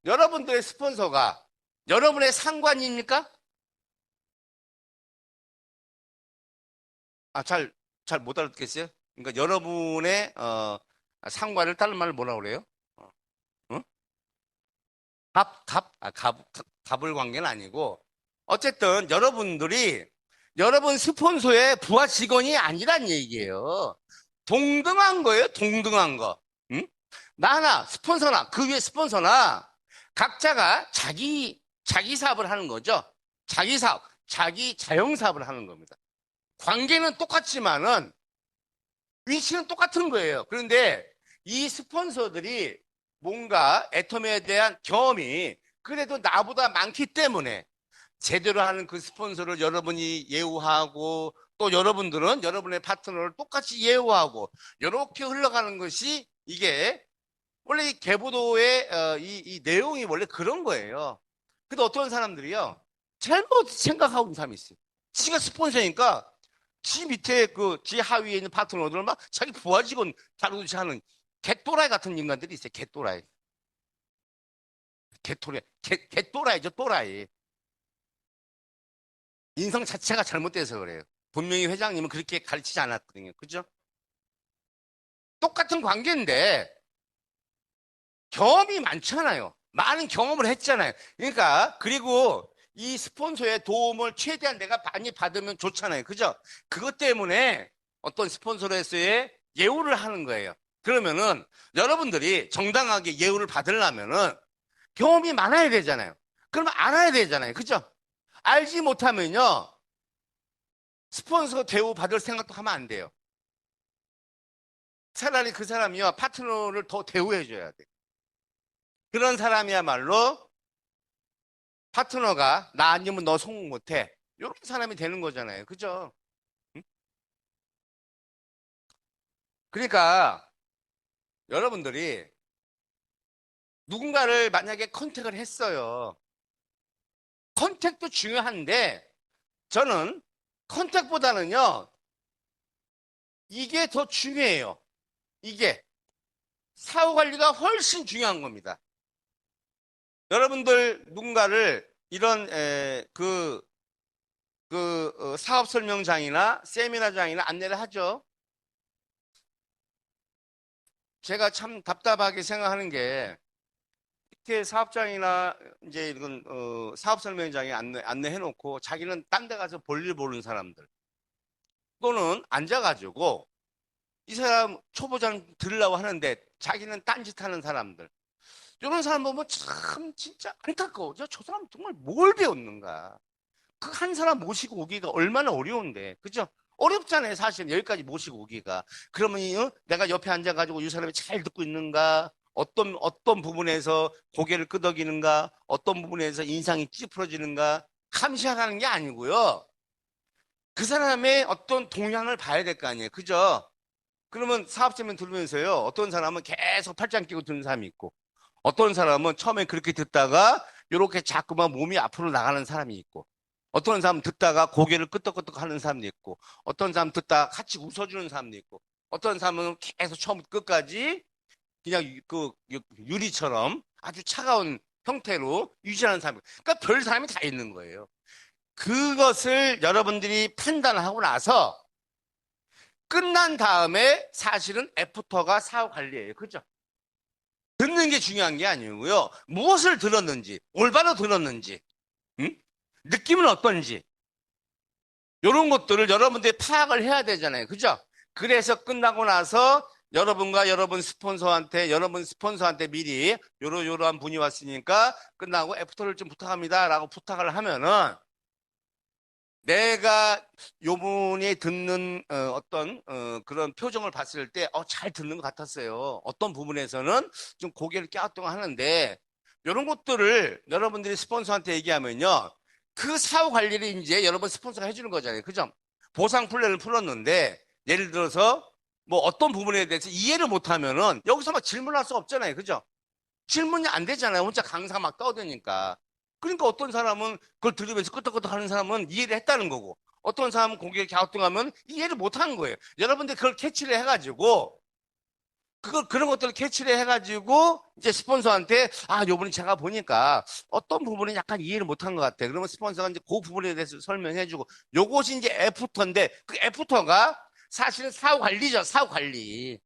여러분들의 스폰서가 여러분의 상관입니까? 아, 잘 못 알아듣겠어요? 그러니까 여러분의 상관을 다른 말로 뭐라 그래요? 어, 어? 갑을 관계는 아니고 어쨌든 여러분들이 여러분 스폰서의 부하 직원이 아니란 얘기예요. 동등한 거예요, 동등한 거. 응? 나나 스폰서나 그 위에 스폰서나 각자가 자기 사업을 하는 거죠. 자기 사업, 자기 자영 사업을 하는 겁니다. 관계는 똑같지만은 위치는 똑같은 거예요. 그런데 이 스폰서들이 뭔가 애텀에 대한 경험이 그래도 나보다 많기 때문에 제대로 하는 그 스폰서를 여러분이 예우하고 또 여러분들은 여러분의 파트너를 똑같이 예우하고 이렇게 흘러가는 것이 이게 원래 이 계보도의 이 내용이 원래 그런 거예요. 근데 어떤 사람들이요 잘못 생각하고 있는 사람이 있어요. 지가 스폰서니까 지 밑에 지 하위에 있는 파트너들 막 자기 부하 직원 다루듯이 하는 개또라이 같은 인간들이 있어요. 개또라이. 개또라이죠, 또라이. 인성 자체가 잘못돼서 그래요. 분명히 회장님은 그렇게 가르치지 않았거든요. 그죠? 똑같은 관계인데 경험이 많잖아요. 많은 경험을 했잖아요. 그러니까 그리고 이 스폰서의 도움을 최대한 내가 많이 받으면 좋잖아요. 그죠? 그것 때문에 어떤 스폰서로서의 예우를 하는 거예요. 그러면은 여러분들이 정당하게 예우를 받으려면은 경험이 많아야 되잖아요. 그러면 알아야 되잖아요. 그죠? 알지 못하면요. 스폰서 대우 받을 생각도 하면 안 돼요. 차라리 그 사람이요. 파트너를 더 대우해 줘야 돼. 그런 사람이야말로 파트너가 나 아니면 너 성공 못해. 이런 사람이 되는 거잖아요. 그죠? 응? 그러니까 여러분들이 누군가를 만약에 컨택을 했어요. 컨택도 중요한데 저는 컨택보다는요. 이게 더 중요해요. 이게 사후 관리가 훨씬 중요한 겁니다. 여러분들 누군가를 이런 사업 설명장이나 세미나장이나 안내를 하죠. 제가 참 답답하게 생각하는 게 이렇게 사업장이나 이제 이런 사업 설명장에 안내해 놓고 자기는 딴 데 가서 볼일 보는 사람들 또는 앉아가지고 이 사람 초보자는 들으려고 하는데 자기는 딴짓 하는 사람들 이런 사람 보면 참 진짜 안타까워. 저 사람 정말 뭘 배웠는가. 그 한 사람 모시고 오기가 얼마나 어려운데. 그죠? 어렵잖아요. 사실 여기까지 모시고 오기가. 그러면 내가 옆에 앉아가지고 이 사람이 잘 듣고 있는가? 어떤 부분에서 고개를 끄덕이는가? 어떤 부분에서 인상이 찌푸러지는가? 감시하는 게 아니고요. 그 사람의 어떤 동향을 봐야 될 거 아니에요. 그죠? 그러면 사업자면 들으면서요. 어떤 사람은 계속 팔짱 끼고 듣는 사람이 있고, 어떤 사람은 처음에 그렇게 듣다가 이렇게 자꾸만 몸이 앞으로 나가는 사람이 있고, 어떤 사람은 듣다가 고개를 끄덕끄덕 하는 사람도 있고, 어떤 사람은 듣다가 같이 웃어주는 사람도 있고, 어떤 사람은 계속 처음부터 끝까지 그냥 유리처럼 아주 차가운 형태로 유지하는 사람. 그러니까 별 사람이 다 있는 거예요. 그것을 여러분들이 판단하고 나서 끝난 다음에 사실은 애프터가 사후 관리예요. 그죠? 듣는 게 중요한 게 아니고요. 무엇을 들었는지, 올바로 들었는지, 응? 느낌은 어떤지, 이런 것들을 여러분들이 파악을 해야 되잖아요. 그죠? 그래서 끝나고 나서 여러분 스폰서한테 미리 요러한 분이 왔으니까 끝나고 애프터를 좀 부탁합니다. 라고 부탁을 하면은 내가 요번에 듣는 어떤 그런 표정을 봤을 때 잘 듣는 것 같았어요. 어떤 부분에서는 좀 고개를 갸우뚱 하는데 이런 것들을 여러분들이 스폰서한테 얘기하면요. 그 사후 관리를 이제 여러분 스폰서가 해주는 거잖아요. 그죠? 보상 플랜을 풀었는데 예를 들어서 뭐 어떤 부분에 대해서 이해를 못하면은 여기서 막 질문할 수 없잖아요. 그죠? 질문이 안 되잖아요. 혼자 강사 막 떠드니까. 그러니까 어떤 사람은 그걸 들으면서 끄덕끄덕 하는 사람은 이해를 했다는 거고, 어떤 사람은 고개를 갸우뚱하면 이해를 못 하는 거예요. 여러분들 그걸 캐치를 해가지고, 그런 것들을 캐치를 해가지고, 이제 스폰서한테, 요번에 제가 보니까 어떤 부분은 약간 이해를 못 한 것 같아. 그러면 스폰서가 이제 그 부분에 대해서 설명해주고, 요것이 이제 애프터인데, 그 애프터가 사실은 사후 관리죠, 사후 관리.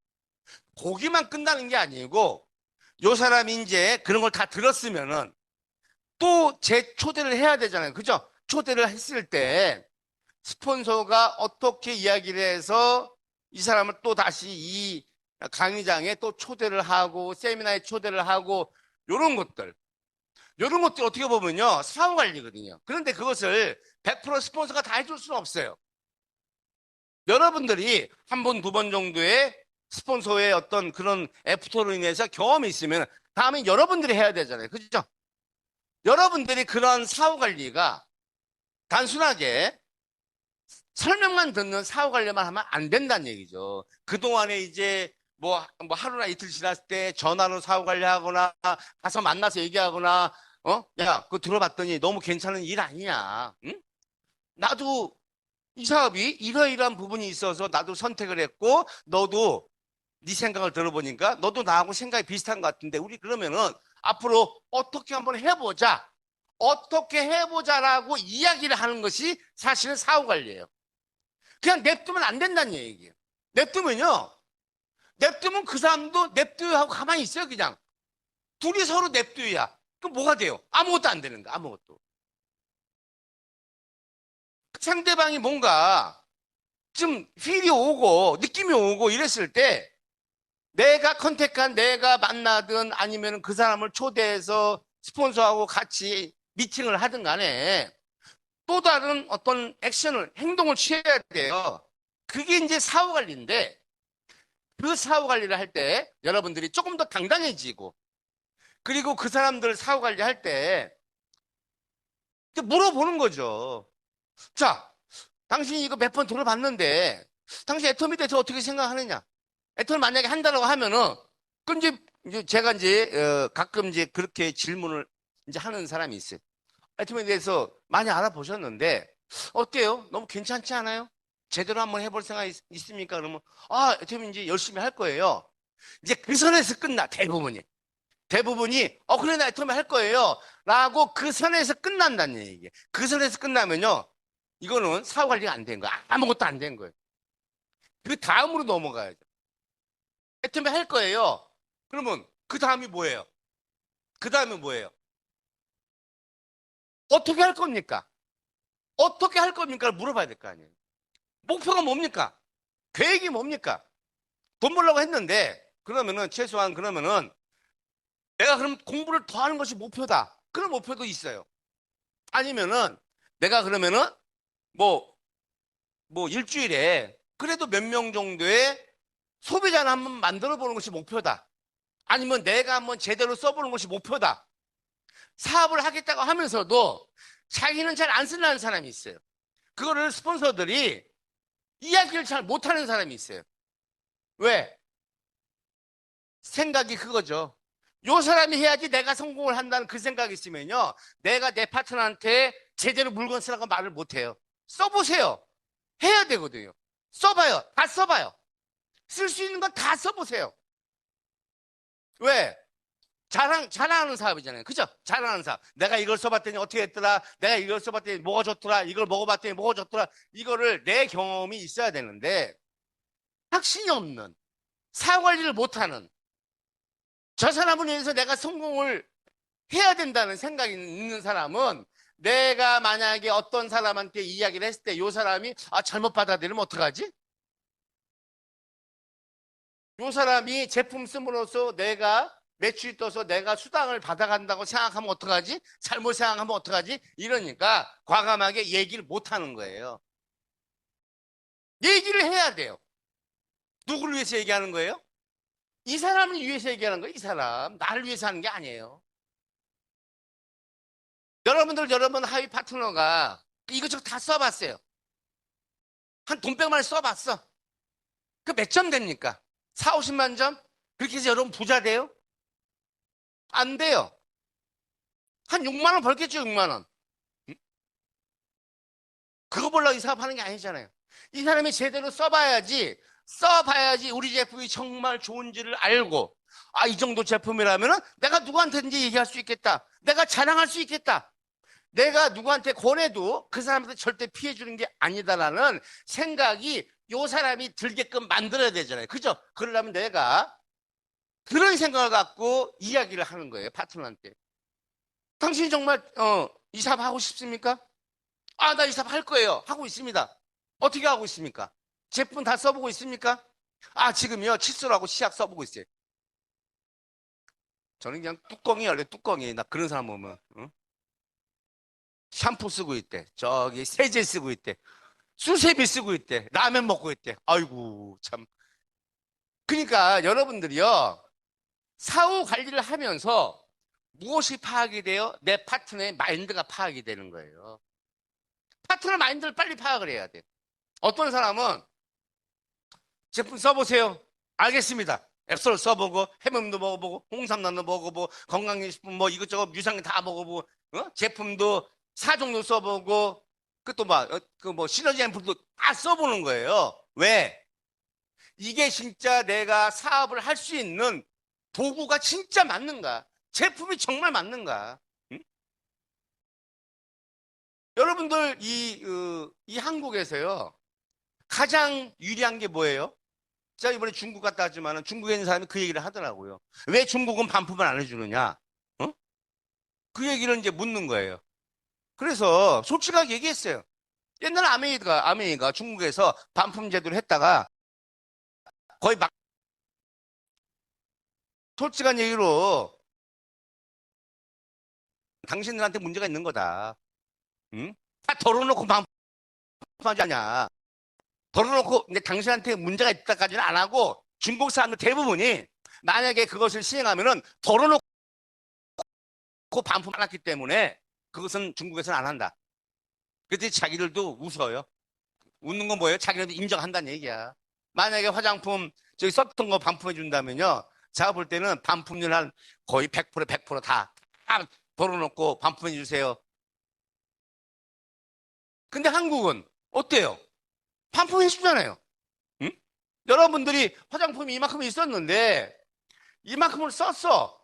거기만 끝나는 게 아니고, 요 사람이 이제 그런 걸 다 들었으면은 또 재초대를 해야 되잖아요. 그죠? 초대를 했을 때 스폰서가 어떻게 이야기를 해서 이 사람을 또 다시 이 강의장에 또 초대를 하고 세미나에 초대를 하고 요런 것들. 요런 것들 어떻게 보면요. 사후 관리거든요. 그런데 그것을 100% 스폰서가 다 해줄 수는 없어요. 여러분들이 한 번, 두 번 정도의 스폰서의 어떤 그런 애프터로 인해서 경험이 있으면 다음엔 여러분들이 해야 되잖아요. 그죠? 여러분들이 그런 사후 관리가 단순하게 설명만 듣는 사후 관리만 하면 안 된다는 얘기죠. 그동안에 이제 뭐 하루나 이틀 지났을 때 전화로 사후 관리하거나 가서 만나서 얘기하거나 야, 그거 들어봤더니 너무 괜찮은 일 아니냐? 응? 나도 이 사업이 이러이러한 부분이 있어서 나도 선택을 했고 너도 네 생각을 들어보니까 너도 나하고 생각이 비슷한 것 같은데 우리 그러면은 앞으로 어떻게 한번 해보자. 어떻게 해보자라고 이야기를 하는 것이 사실은 사후 관리예요. 그냥 냅두면 안 된다는 얘기예요. 냅두면요. 냅두면 그 사람도 냅두요 하고 가만히 있어요, 그냥. 둘이 서로 냅두야. 그럼 뭐가 돼요? 아무것도 안 되는 거야, 아무것도. 상대방이 뭔가 좀 필이 오고 느낌이 오고 이랬을 때 내가 컨택한 내가 만나든 아니면 그 사람을 초대해서 스폰서하고 같이 미팅을 하든 간에 또 다른 어떤 액션을, 행동을 취해야 돼요. 그게 이제 사후 관리인데 그 사후 관리를 할 때 여러분들이 조금 더 당당해지고 그리고 그 사람들 사후 관리할 때 물어보는 거죠. 자, 당신이 이거 몇 번 들어봤는데 당신 애터미에 대해서 어떻게 생각하느냐? 애터미 만약에 한다라고 하면은 그럼 이제 제가 이제 가끔 이제 그렇게 질문을 이제 하는 사람이 있어요. 애터미에 대해서 많이 알아보셨는데 어때요? 너무 괜찮지 않아요? 제대로 한번 해볼 생각 있습니까? 그러면 애터미 이제 열심히 할 거예요. 이제 그 선에서 끝나 대부분이. 대부분이 그래 나 애터미 할 거예요. 라고 그 선에서 끝난다는 얘기예요. 그 선에서 끝나면요. 이거는 사후 관리가 안 된 거야. 아무것도 안 된 거예요. 그 다음으로 넘어가야죠. 애터미 할 거예요. 그러면 그 다음이 뭐예요? 그 다음이 뭐예요? 어떻게 할 겁니까? 어떻게 할 겁니까? 물어봐야 될 거 아니에요. 목표가 뭡니까? 계획이 뭡니까? 돈 벌려고 했는데 그러면은 최소한 그러면은 내가 그럼 공부를 더 하는 것이 목표다. 그런 목표도 있어요. 아니면은 내가 그러면은 뭐 일주일에 그래도 몇 명 정도의 소비자를 한번 만들어 보는 것이 목표다. 아니면 내가 한번 제대로 써보는 것이 목표다. 사업을 하겠다고 하면서도 자기는 잘 안 쓰는 사람이 있어요. 그거를 스폰서들이 이야기를 잘 못하는 사람이 있어요. 왜? 생각이 그거죠. 요 사람이 해야지 내가 성공을 한다는 그 생각이 있으면요. 내가 내 파트너한테 제대로 물건 쓰라고 말을 못해요. 써보세요. 해야 되거든요. 써봐요. 다 써봐요. 쓸 수 있는 건 다 써보세요. 왜? 자랑하는 사업이잖아요. 그죠? 자랑하는 사업. 내가 이걸 써봤더니 어떻게 했더라? 내가 이걸 써봤더니 뭐가 좋더라? 이걸 먹어봤더니 뭐가 좋더라? 이거를 내 경험이 있어야 되는데, 확신이 없는, 사관리를 못하는, 저 사람을 위해서 내가 성공을 해야 된다는 생각이 있는 사람은 내가 만약에 어떤 사람한테 이야기를 했을 때 이 사람이 잘못 받아들이면 어떡하지? 이 사람이 제품 쓰므로써 내가 매출이 떠서 내가 수당을 받아간다고 생각하면 어떡하지? 잘못 생각하면 어떡하지? 이러니까 과감하게 얘기를 못 하는 거예요. 얘기를 해야 돼요. 누구를 위해서 얘기하는 거예요? 이 사람을 위해서 얘기하는 거예요. 이 사람. 나를 위해서 하는 게 아니에요. 여러분 하위 파트너가 이것저것 다 써봤어요. 한 돈백만 써봤어. 그 몇 점 됩니까? 4, 50만 점? 그렇게 해서 여러분 부자 돼요? 안 돼요. 한 6만 원 벌겠죠, 6만 원. 그거 보려고 이 사업 하는 게 아니잖아요. 이 사람이 제대로 써봐야지 우리 제품이 정말 좋은지를 알고, 아, 이 정도 제품이라면 내가 누구한테든지 얘기할 수 있겠다. 내가 자랑할 수 있겠다. 내가 누구한테 권해도 그 사람한테 절대 피해 주는 게 아니다라는 생각이 요 사람이 들게끔 만들어야 되잖아요. 그죠? 그러려면 내가 그런 생각을 갖고 이야기를 하는 거예요. 파트너한테. 당신이 정말 이 사업 하고 싶습니까? 아, 나 이 사업 할 거예요. 하고 있습니다. 어떻게 하고 있습니까? 제품 다 써보고 있습니까? 아, 지금요. 칫솔하고 치약 써보고 있어요. 저는 그냥 뚜껑이 열려, 뚜껑이. 나 그런 사람 보면 응? 샴푸 쓰고 있대. 저기 세제 쓰고 있대. 수세미 쓰고 있대. 라면 먹고 있대. 아이고, 참. 그러니까 여러분들이요. 사후 관리를 하면서 무엇이 파악이 돼요? 내 파트너의 마인드가 파악이 되는 거예요. 파트너 마인드를 빨리 파악을 해야 돼. 어떤 사람은 제품 써보세요. 알겠습니다. 앱솔 써보고 해물도 먹어보고 홍삼란도 먹어보고 건강식품 뭐 이것저것 유산균 다 먹어보고 제품도 4종도 써보고 그또 뭐 시너지 앰플도 다 써보는 거예요. 왜? 이게 진짜 내가 사업을 할 수 있는 도구가 진짜 맞는가? 제품이 정말 맞는가? 응? 여러분들 이 한국에서요 가장 유리한 게 뭐예요? 제가 이번에 중국 갔다 왔지만 중국에 있는 사람이 그 얘기를 하더라고요. 왜 중국은 반품을 안 해주느냐? 어? 그 얘기를 이제 묻는 거예요. 그래서 솔직하게 얘기했어요. 옛날에 아메리카 중국에서 반품 제도를 했다가 거의 막 솔직한 얘기로 당신들한테 문제가 있는 거다. 응? 다 덜어놓고 반품하지 않냐. 덜어놓고 근데 당신한테 문제가 있다까지는 안 하고 중국 사람들 대부분이 만약에 그것을 시행하면은 덜어놓고 반품 안 했기 때문에 그것은 중국에서는 안 한다. 그때 자기들도 웃어요. 웃는 건 뭐예요? 자기네도 인정한다는 얘기야. 만약에 화장품 저기 썼던 거 반품해 준다면요. 제가 볼 때는 반품률 한 거의 100%다 벌어놓고 반품해 주세요. 근데 한국은 어때요? 반품해 주잖아요. 응? 여러분들이 화장품이 이만큼 있었는데 이만큼을 썼어.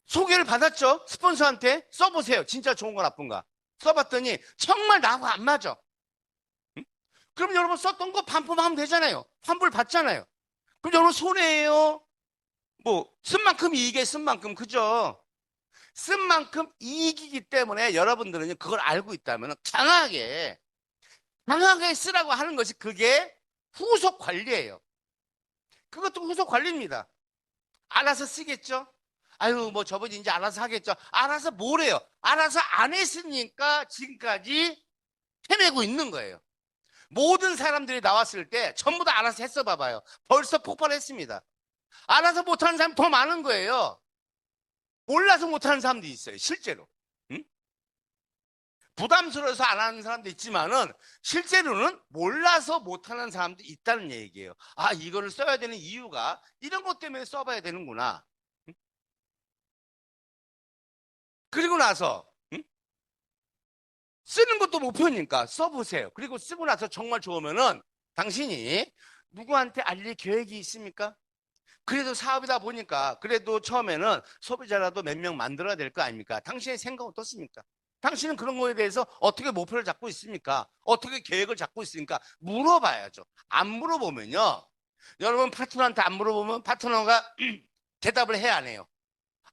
소개를 받았죠? 스폰서한테 써보세요. 진짜 좋은가 나쁜가. 써봤더니 정말 나하고 안 맞아. 응? 그럼 여러분 썼던 거 반품하면 되잖아요. 환불 받잖아요. 그럼 여러분 손해예요. 뭐 쓴 만큼 이익에 쓴 만큼 그죠? 쓴 만큼 이익이기 때문에 여러분들은 그걸 알고 있다면 강하게 쓰라고 하는 것이 그게 후속 관리예요. 그것도 후속 관리입니다. 알아서 쓰겠죠? 아유, 뭐 저번에 이제 알아서 하겠죠? 알아서 뭐래요? 알아서 안 했으니까 지금까지 헤매고 있는 거예요. 모든 사람들이 나왔을 때 전부 다 알아서 했어 봐봐요. 벌써 폭발했습니다. 알아서 못하는 사람이 더 많은 거예요. 몰라서 못하는 사람도 있어요. 실제로. 응? 부담스러워서 안 하는 사람도 있지만은 실제로는 몰라서 못하는 사람도 있다는 얘기예요. 아, 이거를 써야 되는 이유가 이런 것 때문에 써봐야 되는구나. 응? 그리고 나서 쓰는 것도 목표니까 써보세요. 그리고 쓰고 나서 정말 좋으면은 당신이 누구한테 알릴 계획이 있습니까? 그래도 사업이다 보니까 그래도 처음에는 소비자라도 몇 명 만들어야 될 거 아닙니까? 당신의 생각 어떻습니까? 당신은 그런 거에 대해서 어떻게 목표를 잡고 있습니까? 어떻게 계획을 잡고 있습니까? 물어봐야죠. 안 물어보면요. 여러분 파트너한테 안 물어보면 파트너가 대답을 해야 안 해요.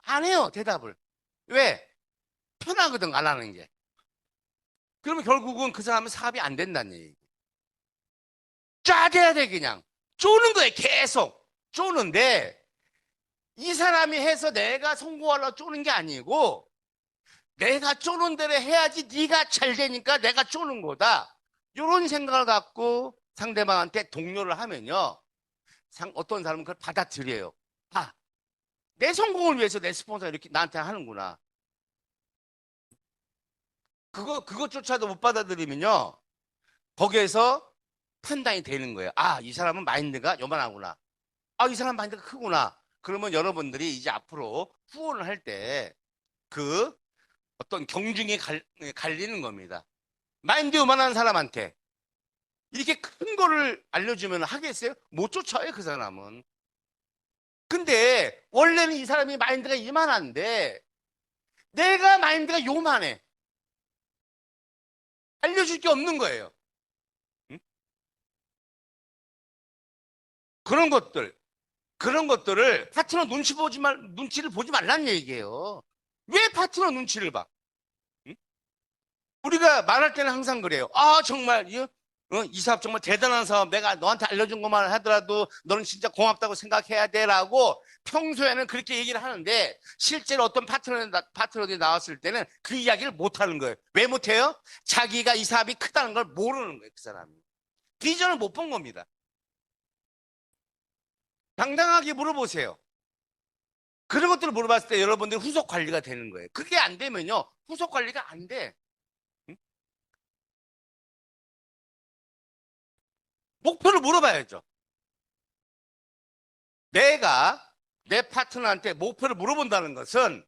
안 해요, 대답을. 왜? 편하거든, 안 하는 게. 그러면 결국은 그 사람은 사업이 안 된다는 얘기. 짜대야 돼, 그냥. 쪼는 거예요, 계속. 쪼는데 이 사람이 해서 내가 성공하려고 쪼는 게 아니고 내가 쪼는 대로 해야지 네가 잘 되니까 내가 쪼는 거다. 이런 생각을 갖고 상대방한테 독려를 하면요. 어떤 사람은 그걸 받아들여요. 아, 내 성공을 위해서 내 스폰서가 이렇게 나한테 하는구나. 그것조차도 못 받아들이면요. 거기에서 판단이 되는 거예요. 아, 이 사람은 마인드가 요만하구나. 아, 이 사람 마인드가 크구나. 그러면 여러분들이 이제 앞으로 후원을 할 때 그 어떤 경중이 갈리는 겁니다. 마인드 요만한 사람한테 이렇게 큰 거를 알려주면 하겠어요? 못 쫓아요, 그 사람은. 근데 원래는 이 사람이 마인드가 이만한데 내가 마인드가 요만해. 알려줄 게 없는 거예요. 응? 그런 것들. 그런 것들을 파트너 눈치를 보지 말라는 얘기예요. 왜 파트너 눈치를 봐? 응? 우리가 말할 때는 항상 그래요. 아, 정말, 이 사업 정말 대단한 사업. 내가 너한테 알려준 것만 하더라도 너는 진짜 고맙다고 생각해야 돼. 라고 평소에는 그렇게 얘기를 하는데 실제로 어떤 파트너들이 나왔을 때는 그 이야기를 못 하는 거예요. 왜 못해요? 자기가 이 사업이 크다는 걸 모르는 거예요, 그 사람이. 비전을 못 본 겁니다. 당당하게 물어보세요. 그런 것들을 물어봤을 때 여러분들이 후속 관리가 되는 거예요. 그게 안 되면요. 후속 관리가 안 돼. 응? 목표를 물어봐야죠. 내가 내 파트너한테 목표를 물어본다는 것은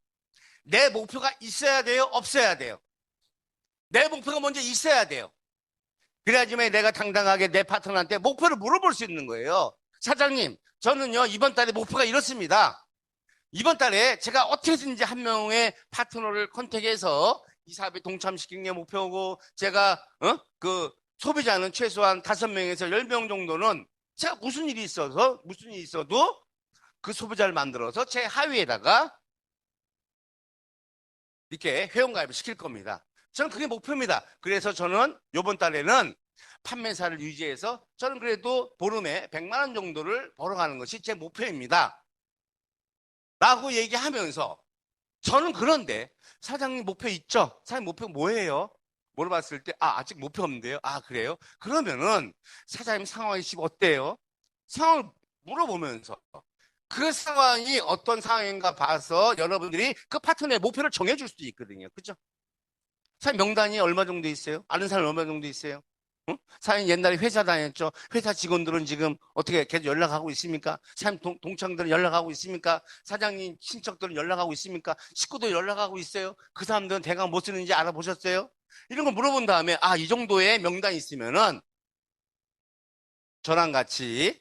내 목표가 있어야 돼요? 없어야 돼요? 내 목표가 먼저 있어야 돼요. 그래야지만 내가 당당하게 내 파트너한테 목표를 물어볼 수 있는 거예요. 사장님, 저는요, 이번 달에 목표가 이렇습니다. 이번 달에 제가 어떻게든지 한 명의 파트너를 컨택해서 이 사업에 동참시키는 게 목표고, 제가, 소비자는 최소한 5명에서 10명 정도는 제가 무슨 일이 있어도 그 소비자를 만들어서 제 하위에다가 이렇게 회원가입을 시킬 겁니다. 저는 그게 목표입니다. 그래서 저는 이번 달에는 판매사를 유지해서 저는 그래도 보름에 100만 원 정도를 벌어가는 것이 제 목표입니다. 라고 얘기하면서 저는 그런데 사장님 목표 있죠? 사장님 목표 뭐예요? 물어봤을 때 아직 목표 없는데요. 아, 그래요? 그러면은 사장님 상황이 지금 어때요? 상황을 물어보면서 그 상황이 어떤 상황인가 봐서 여러분들이 그 파트너의 목표를 정해줄 수도 있거든요. 그죠? 사장님 명단이 얼마 정도 있어요? 아는 사람 얼마 정도 있어요? 응? 사장님 옛날에 회사 다녔죠? 회사 직원들은 지금 어떻게 계속 연락하고 있습니까? 사장님 동창들은 연락하고 있습니까? 사장님 친척들은 연락하고 있습니까? 식구들 연락하고 있어요? 그 사람들은 대강 뭐 쓰는지 알아보셨어요? 이런 거 물어본 다음에 이 정도의 명단이 있으면은 저랑 같이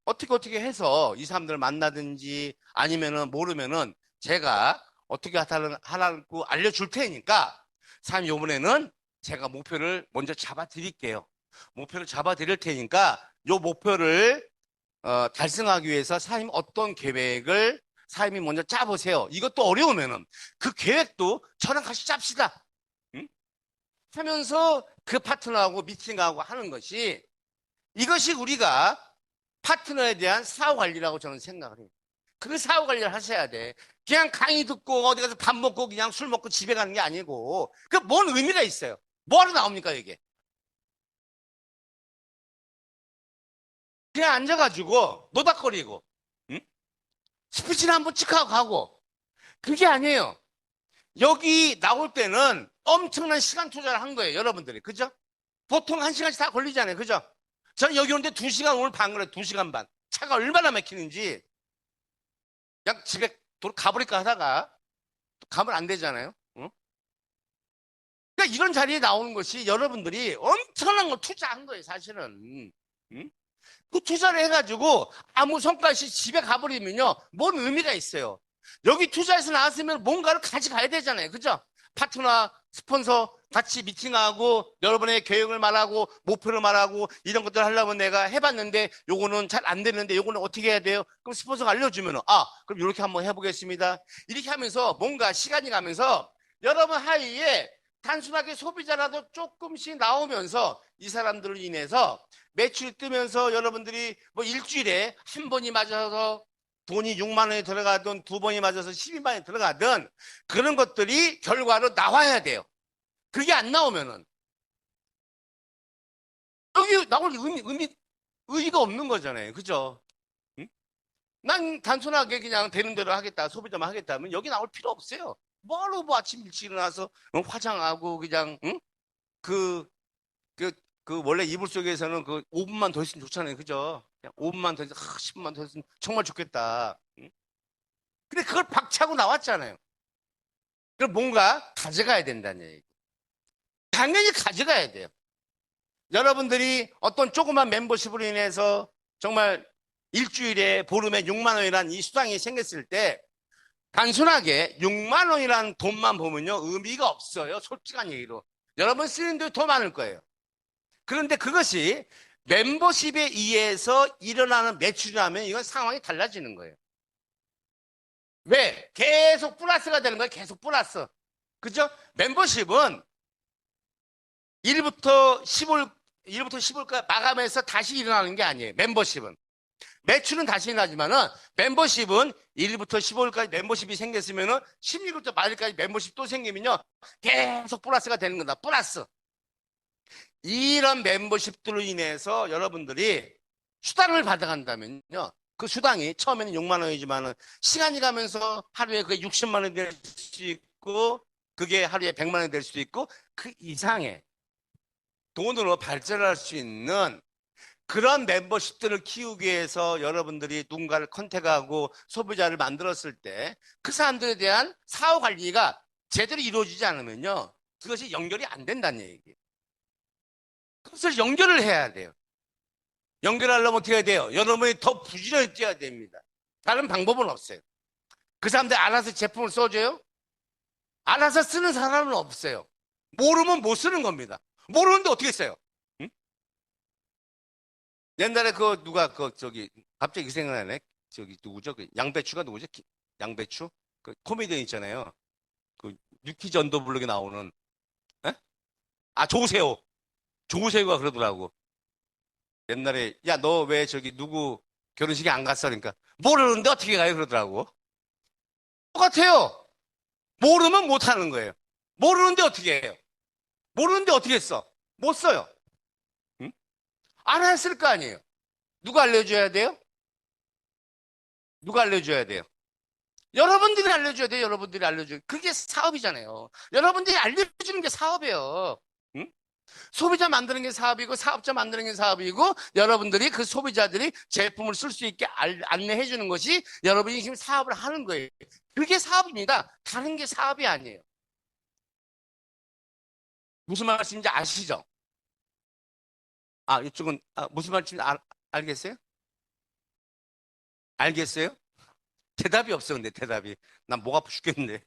어떻게 해서 이 사람들을 만나든지 아니면은 모르면은 제가 어떻게 하라고 알려줄 테니까 사장님 요번에는 제가 목표를 먼저 잡아 드릴게요. 목표를 잡아 드릴 테니까 요 목표를 달성하기 위해서 사장님 어떤 계획을 사장님이 먼저 짜보세요. 이것도 어려우면은 그 계획도 저랑 같이 짭시다. 응? 하면서 그 파트너하고 미팅하고 하는 것이 이것이 우리가 파트너에 대한 사후 관리라고 저는 생각을 해요. 그 사후 관리를 하셔야 돼. 그냥 강의 듣고 어디 가서 밥 먹고 그냥 술 먹고 집에 가는 게 아니고 그 뭔 의미가 있어요? 뭐하러 나옵니까 이게? 그냥 앉아가지고 노닥거리고 응? 스피치를 한번 찍하고 가고 그게 아니에요. 여기 나올 때는 엄청난 시간 투자를 한 거예요. 여러분들이. 그죠? 보통 1시간씩 다 걸리잖아요. 그죠? 저는 여기 오는데 2시간 오늘 반 그래. 2시간 반. 차가 얼마나 막히는지 그냥 집에 가버릴까 하다가 가면 안 되잖아요. 응? 그러니까 이런 자리에 나오는 것이 여러분들이 엄청난 걸 투자한 거예요, 사실은. 응? 그 투자를 해가지고 아무 성과 없이 집에 가버리면요, 뭔 의미가 있어요? 여기 투자해서 나왔으면 뭔가를 가져가야 되잖아요, 그죠? 파트너, 스폰서 같이 미팅하고 여러분의 계획을 말하고 목표를 말하고 이런 것들 하려면 내가 해봤는데 요거는 잘 안 되는데 요거는 어떻게 해야 돼요? 그럼 스폰서가 알려주면 그럼 이렇게 한번 해보겠습니다. 이렇게 하면서 뭔가 시간이 가면서 여러분 하위에 단순하게 소비자라도 조금씩 나오면서 이 사람들로 인해서 매출이 뜨면서 여러분들이 뭐 일주일에 한 번이 맞아서 돈이 6만 원이 들어가든 두 번이 맞아서 12만 원이 들어가든 그런 것들이 결과로 나와야 돼요. 그게 안 나오면은 여기 나올 의의가 없는 거잖아요. 그죠? 응? 난 단순하게 그냥 되는 대로 하겠다, 소비자만 하겠다면 여기 나올 필요 없어요. 뭐하러 뭐 아침 일찍 일어나서 화장하고 그냥 응? 그, 그, 그 원래 이불 속에서는 그 5분만 더 있으면 좋잖아요. 그죠? 그냥 5분만 더 있으면 10분만 더 있으면 정말 좋겠다. 응? 근데 그걸 박차고 나왔잖아요. 그걸 뭔가 가져가야 된다는 얘기. 당연히 가져가야 돼요. 여러분들이 어떤 조그만 멤버십으로 인해서 정말 일주일에 보름에 6만 원이라는 이 수당이 생겼을 때 단순하게 6만 원이라는 돈만 보면요 의미가 없어요. 솔직한 얘기로. 여러분 쓰는 돈이 더 많을 거예요. 그런데 그것이 멤버십에 의해서 일어나는 매출이라면 이건 상황이 달라지는 거예요. 왜? 계속 플러스가 되는 거예요. 계속 플러스. 그죠? 멤버십은 1부터 10월, 1부터 10월까지 마감해서 다시 일어나는 게 아니에요. 멤버십은. 매출은 다시 일어나지만은 멤버십은 1부터 15일까지 멤버십이 생겼으면은 16일부터 말일까지 멤버십 또 생기면요. 계속 플러스가 되는 거다. 플러스. 이런 멤버십들로 인해서 여러분들이 수당을 받아간다면요. 그 수당이 처음에는 6만 원이지만은 시간이 가면서 하루에 그게 60만 원이 될 수 있고 그게 하루에 100만 원이 될 수도 있고 그 이상의 돈으로 발전할 수 있는 그런 멤버십들을 키우기 위해서 여러분들이 누군가를 컨택하고 소비자를 만들었을 때 그 사람들에 대한 사후 관리가 제대로 이루어지지 않으면요. 그것이 연결이 안 된다는 얘기예요. 그것을 연결을 해야 돼요. 연결하려면 어떻게 해야 돼요? 여러분이 더 부지런히 뛰어야 됩니다. 다른 방법은 없어요. 그 사람들 알아서 제품을 써줘요? 알아서 쓰는 사람은 없어요. 모르면 못 쓰는 겁니다. 모르는데 어떻게 써요? 응? 옛날에 그 누가 그 저기 갑자기 생각나네. 저기 누구죠? 그 양배추가 누구죠? 양배추? 그 코미디언 있잖아요. 그 유키즈 언더블록에 나오는 에? 아 조세호. 조세호가 그러더라고. 옛날에 야 너 왜 저기 누구 결혼식에 안 갔어? 그러니까 모르는데 어떻게 가요? 그러더라고. 똑같아요. 모르면 못 하는 거예요. 모르는데 어떻게 해요? 모르는데 어떻게 써? 못 써요. 응? 알았을 거 아니에요. 누가 알려줘야 돼요? 누가 알려줘야 돼요? 여러분들이 알려줘야 돼요. 여러분들이 알려줘야 돼요. 그게 사업이잖아요. 여러분들이 알려주는 게 사업이에요. 응? 소비자 만드는 게 사업이고 사업자 만드는 게 사업이고 여러분들이 그 소비자들이 제품을 쓸 수 있게 안내해 주는 것이 여러분이 지금 사업을 하는 거예요. 그게 사업입니다. 다른 게 사업이 아니에요. 무슨 말씀인지 아시죠? 아, 이쪽은 무슨 말씀인지 알겠어요? 알겠어요? 대답이 없어 근데 대답이. 난 목 아파 죽겠는데.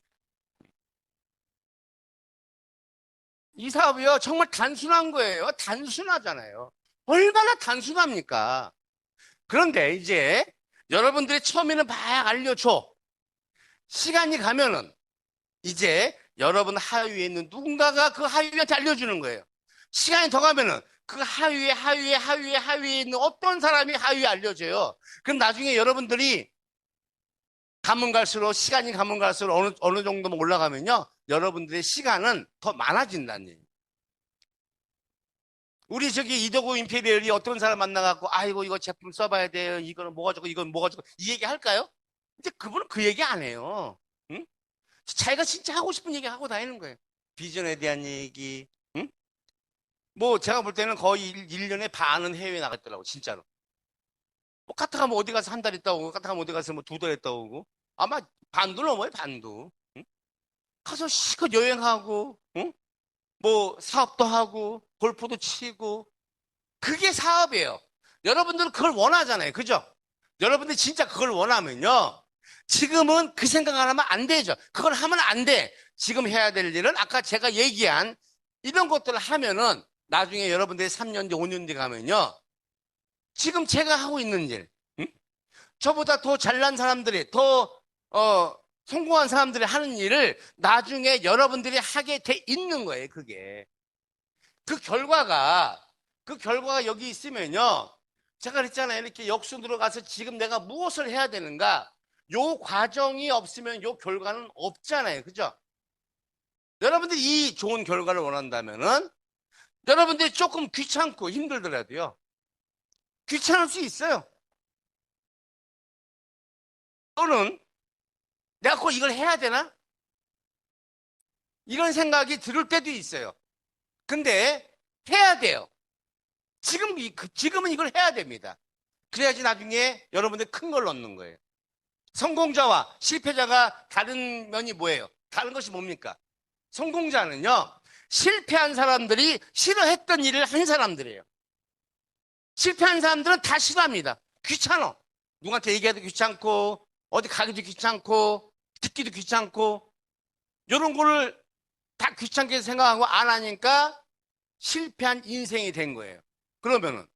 이 사업이요 정말 단순한 거예요. 단순하잖아요. 얼마나 단순합니까? 그런데 이제 여러분들이 처음에는 막 알려줘. 시간이 가면은 이제 여러분 하위에 있는 누군가가 그 하위한테 알려주는 거예요. 시간이 더 가면은 그 하위에 있는 어떤 사람이 하위에 알려줘요. 그럼 나중에 여러분들이 가면 갈수록 시간이 가면 갈수록 어느 정도만 올라가면요. 여러분들의 시간은 더 많아진다는 얘기예요. 우리 저기 이도구 임페리얼이 어떤 사람 만나갖고 아이고 이거 제품 써봐야 돼요. 이거는 뭐가 좋고 이건 뭐가 좋고 이 얘기 할까요? 이제 그분은 그 얘기 안 해요. 응? 자기가 진짜 하고 싶은 얘기 하고 다니는 거예요. 비전에 대한 얘기. 응? 뭐 제가 볼 때는 거의 1년에 반은 해외에 나갔더라고 진짜로. 뭐 카타 가면 어디 가서 한 달 있다 오고 카타 가면 어디 가서 뭐 2달 있다 오고 아마 반도 넘어요 반도. 응? 가서 시컷 여행하고 응? 뭐 사업도 하고 골프도 치고 그게 사업이에요. 여러분들은 그걸 원하잖아요. 그죠? 여러분들이 진짜 그걸 원하면요. 지금은 그 생각을 하면 안 되죠. 그걸 하면 안 돼. 지금 해야 될 일은 아까 제가 얘기한 이런 것들을 하면은 나중에 여러분들이 3년 뒤, 5년 뒤 가면요. 지금 제가 하고 있는 일, 응? 저보다 더 잘난 사람들이, 더, 성공한 사람들이 하는 일을 나중에 여러분들이 하게 돼 있는 거예요, 그게. 그 결과가, 그 결과가 여기 있으면요. 제가 그랬잖아요. 이렇게 역순으로 가서 지금 내가 무엇을 해야 되는가? 요 과정이 없으면 요 결과는 없잖아요. 그죠? 여러분들이 이 좋은 결과를 원한다면은 여러분들이 조금 귀찮고 힘들더라도요. 귀찮을 수 있어요. 또는 내가 꼭 이걸 해야 되나? 이런 생각이 들을 때도 있어요. 근데 해야 돼요. 지금은 이걸 해야 됩니다. 그래야지 나중에 여러분들 큰 걸 얻는 거예요. 성공자와 실패자가 다른 면이 뭐예요? 다른 것이 뭡니까? 성공자는요, 실패한 사람들이 싫어했던 일을 한 사람들이에요. 실패한 사람들은 다 싫어합니다. 귀찮아. 누구한테 얘기해도 귀찮고, 어디 가기도 귀찮고, 듣기도 귀찮고, 이런 거를 다 귀찮게 생각하고 안 하니까 실패한 인생이 된 거예요. 그러면은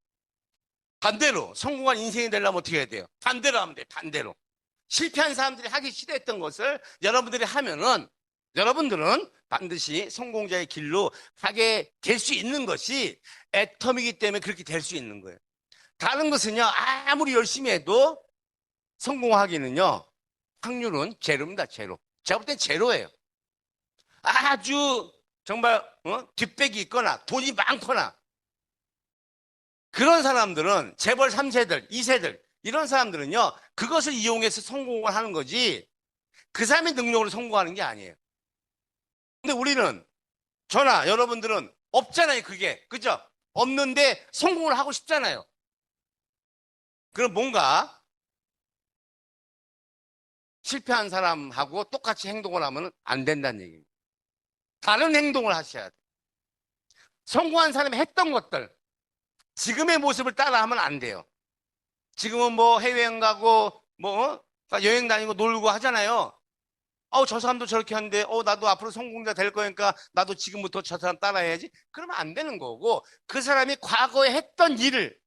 반대로 성공한 인생이 되려면 어떻게 해야 돼요? 반대로 하면 돼요. 반대로. 실패한 사람들이 하기 싫어했던 것을 여러분들이 하면은 여러분들은 반드시 성공자의 길로 가게 될 수 있는 것이 애텀이기 때문에 그렇게 될 수 있는 거예요. 다른 것은요, 아무리 열심히 해도 성공하기는요, 확률은 제로입니다, 제로. 제가 볼 땐 제로예요. 아주 정말 뒷백이 있거나 돈이 많거나 그런 사람들은 재벌 3세들, 2세들 이런 사람들은요, 그것을 이용해서 성공을 하는 거지 그 사람의 능력으로 성공하는 게 아니에요. 근데 우리는, 저나 여러분들은 없잖아요, 그게. 그죠? 없는데 성공을 하고 싶잖아요. 그럼 뭔가 실패한 사람하고 똑같이 행동을 하면 안 된다는 얘기입니다. 다른 행동을 하셔야 돼요. 성공한 사람이 했던 것들, 지금의 모습을 따라하면 안 돼요. 지금은 뭐 해외여행 가고, 뭐, 여행 다니고 놀고 하잖아요. 저 사람도 저렇게 하는데, 나도 앞으로 성공자 될 거니까 나도 지금부터 저 사람 따라해야지. 그러면 안 되는 거고, 그 사람이 과거에 했던 일을